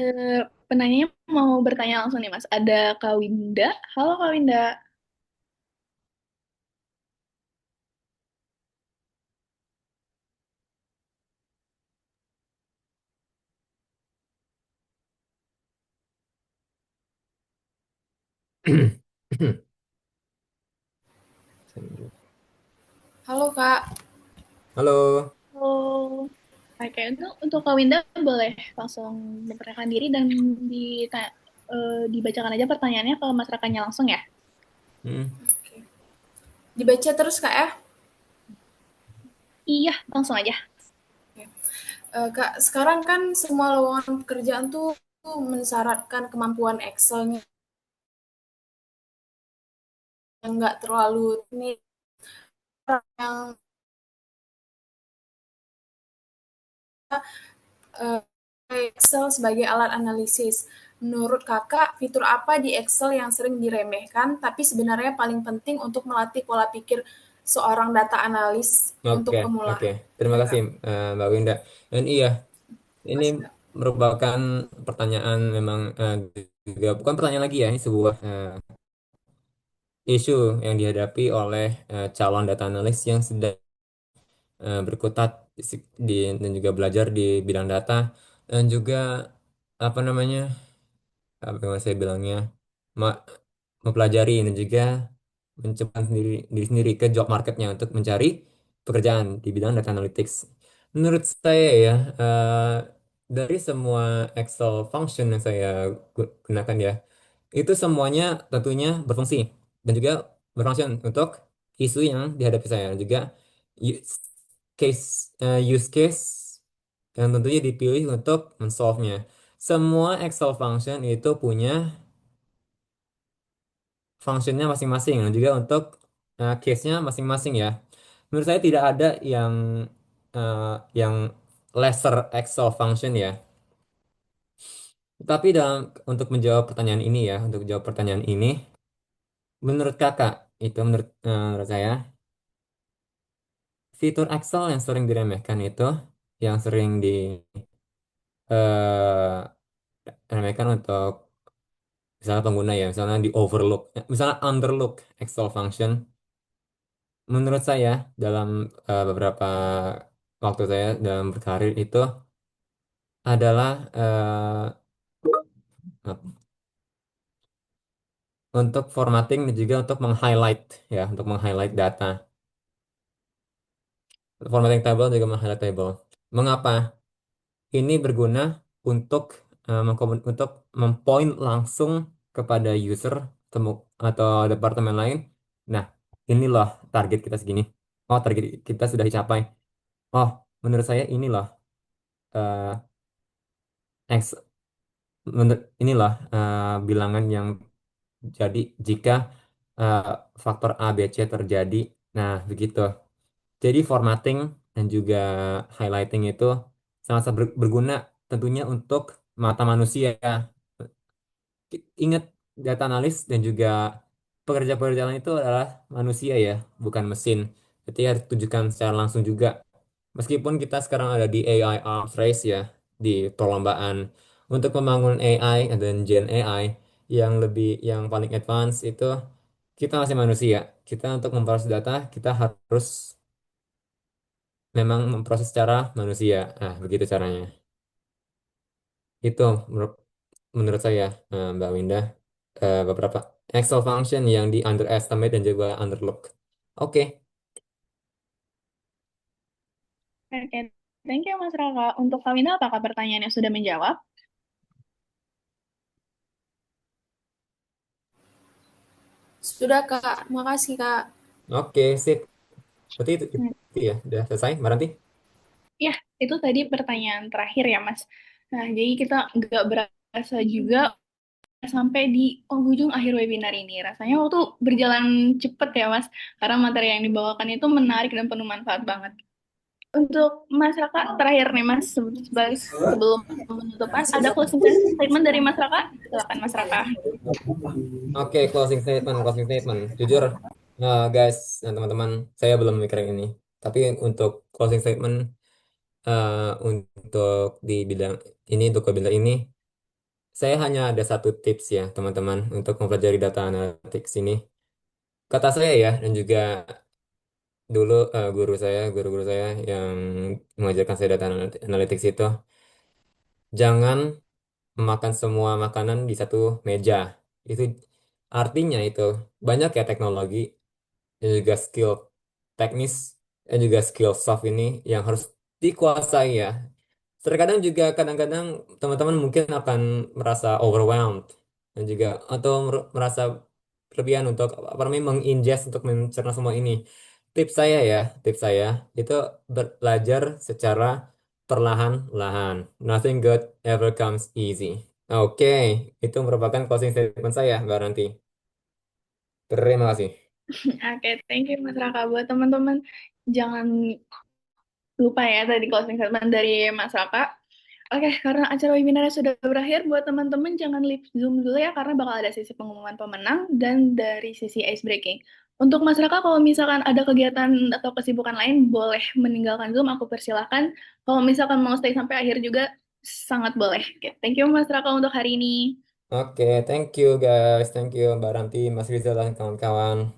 penanyanya mau bertanya langsung nih Mas. Ada Kak Winda. Halo Kak Winda.
Halo Kak.
Halo.
Halo. Oke, untuk Kak Winda boleh langsung memperkenalkan diri dan dibacakan aja pertanyaannya ke Mas Rakanya langsung ya.
Hmm.
Oke. Dibaca terus Kak ya.
Iya, langsung aja.
Kak, sekarang kan semua lowongan pekerjaan tuh mensyaratkan kemampuan Excel nih yang nggak terlalu ini yang eh, Excel sebagai alat analisis. Menurut Kakak, fitur apa di Excel yang sering diremehkan tapi sebenarnya paling penting untuk melatih pola pikir seorang data analis untuk
Oke,
pemula?
oke. Terima
Ya,
kasih,
Kak.
Mbak Winda. Dan iya, ini
Makasih, Kak.
merupakan pertanyaan memang juga bukan pertanyaan lagi ya, ini sebuah isu yang dihadapi oleh calon data analis yang sedang berkutat dan juga belajar di bidang data, dan juga apa namanya, apa yang saya bilangnya, ma- mempelajari dan juga mencoba diri sendiri ke job marketnya untuk mencari pekerjaan di bidang data analytics. Menurut saya ya, dari semua Excel function yang saya gunakan ya, itu semuanya tentunya berfungsi dan juga berfungsi untuk isu yang dihadapi saya dan juga use use case yang tentunya dipilih untuk men-solve-nya. Semua Excel function itu punya functionnya masing-masing dan juga untuk case-nya masing-masing ya. Menurut saya tidak ada eh, yang lesser Excel function ya. Tapi untuk menjawab pertanyaan ini ya, untuk jawab pertanyaan ini, menurut kakak itu menurut saya fitur Excel yang sering diremehkan itu, yang sering diremehkan untuk misalnya pengguna ya, misalnya di overlook, misalnya underlook Excel function. Menurut saya dalam beberapa waktu saya dalam berkarir itu adalah untuk formatting dan juga untuk meng-highlight ya, untuk meng-highlight data. Formatting table juga meng-highlight table. Mengapa? Ini berguna untuk untuk mempoint langsung kepada user atau departemen lain. Nah, ini loh target kita segini. Oh, target kita sudah dicapai. Oh, menurut saya ini loh eh, X inilah bilangan yang jadi jika eh, faktor A, B, C terjadi. Nah, begitu. Jadi formatting dan juga highlighting itu sangat berguna tentunya untuk mata manusia. Ingat data analis dan juga pekerja-pekerja lain itu adalah manusia ya, bukan mesin. Jadi harus tunjukkan secara langsung juga. Meskipun kita sekarang ada di AI arms race ya, di perlombaan untuk membangun AI dan Gen AI yang paling advance itu kita masih manusia. Kita untuk memproses data, kita harus memang memproses secara manusia. Nah, begitu caranya. Itu menurut saya, Mbak Winda, beberapa Excel function yang di underestimate dan juga underlook. Oke,
Oke, thank you Mas Raka. Untuk Kawina, apakah pertanyaannya sudah menjawab?
Sudah, Kak. Makasih, Kak.
oke, sip. Berarti itu ya, udah selesai, Mbak Ranti?
Ya, itu tadi pertanyaan terakhir ya, Mas. Nah, jadi kita nggak berasa juga sampai di penghujung akhir webinar ini. Rasanya waktu berjalan cepet ya, Mas, karena materi yang dibawakan itu menarik dan penuh manfaat banget. Untuk Mas Raka, terakhir nih, Mas, sebelum penutupan, ada closing statement dari Mas Raka? Silakan, Mas Raka.
Oke, closing statement. Jujur, guys dan teman-teman, saya belum mikirin ini. Tapi untuk closing statement, untuk di bidang ini, untuk webinar ini, saya hanya ada satu tips ya, teman-teman, untuk mempelajari data analytics ini. Kata saya ya, dan juga dulu guru-guru saya yang mengajarkan saya data analytics itu, jangan memakan semua makanan di satu meja. Itu artinya itu banyak ya teknologi dan juga skill teknis dan juga skill soft ini yang harus dikuasai ya. Terkadang juga kadang-kadang teman-teman mungkin akan merasa overwhelmed dan juga atau merasa berlebihan untuk apa namanya mengingest untuk mencerna semua ini. Tips saya itu belajar secara perlahan-lahan. Nothing good ever comes easy. Oke, itu merupakan closing statement saya, Mbak Ranti. Terima kasih.
Oke, thank you Mas Raka. Buat teman-teman, jangan lupa ya tadi closing statement dari Mas Raka. Oke, karena acara webinarnya sudah berakhir, buat teman-teman jangan leave Zoom dulu ya, karena bakal ada sesi pengumuman pemenang dan dari sesi ice breaking. Untuk Mas Raka, kalau misalkan ada kegiatan atau kesibukan lain, boleh meninggalkan Zoom, aku persilahkan. Kalau misalkan mau stay sampai akhir juga, sangat boleh. Oke, thank you Mas Raka untuk hari ini.
Oke, thank you guys. Thank you Mbak Ranti, Mas Rizal, dan kawan-kawan.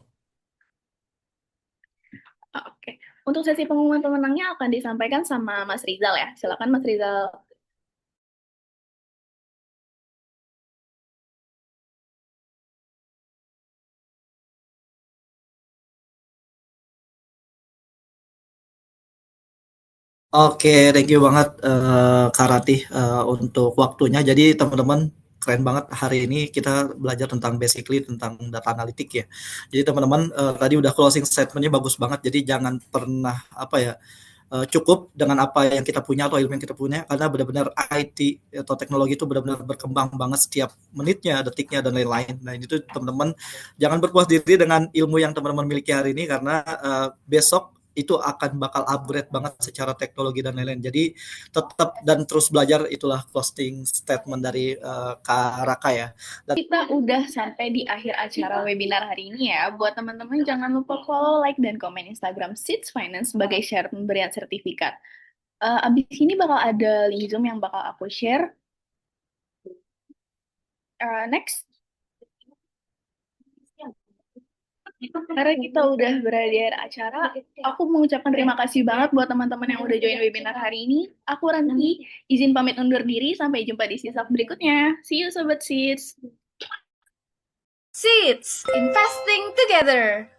Oke, untuk sesi pengumuman pemenangnya akan disampaikan sama Mas Rizal ya. Silakan Mas Rizal.
Oke, thank you banget Kak Ratih untuk waktunya. Jadi teman-teman keren banget hari ini kita belajar tentang basically tentang data analitik ya. Jadi teman-teman tadi udah closing statementnya bagus banget. Jadi jangan pernah apa ya cukup dengan apa yang kita punya atau ilmu yang kita punya karena benar-benar IT atau teknologi itu benar-benar berkembang banget setiap menitnya, detiknya dan lain-lain. Nah itu teman-teman jangan berpuas diri dengan ilmu yang teman-teman miliki hari ini karena besok itu akan bakal upgrade banget secara teknologi dan lain-lain. Jadi tetap dan terus belajar itulah closing statement dari Kak Raka ya.
Kita udah sampai di akhir acara webinar hari ini ya. Buat teman-teman jangan lupa follow, like, dan komen Instagram Seeds Finance sebagai syarat pemberian sertifikat. Abis ini bakal ada link Zoom yang bakal aku share. Next. Karena kita udah berada di akhir acara, aku mengucapkan terima kasih banget buat teman-teman yang udah join webinar hari ini. Aku Ranti, izin pamit undur diri. Sampai jumpa di sisa berikutnya. See you Sobat Seeds.
Seeds, investing together.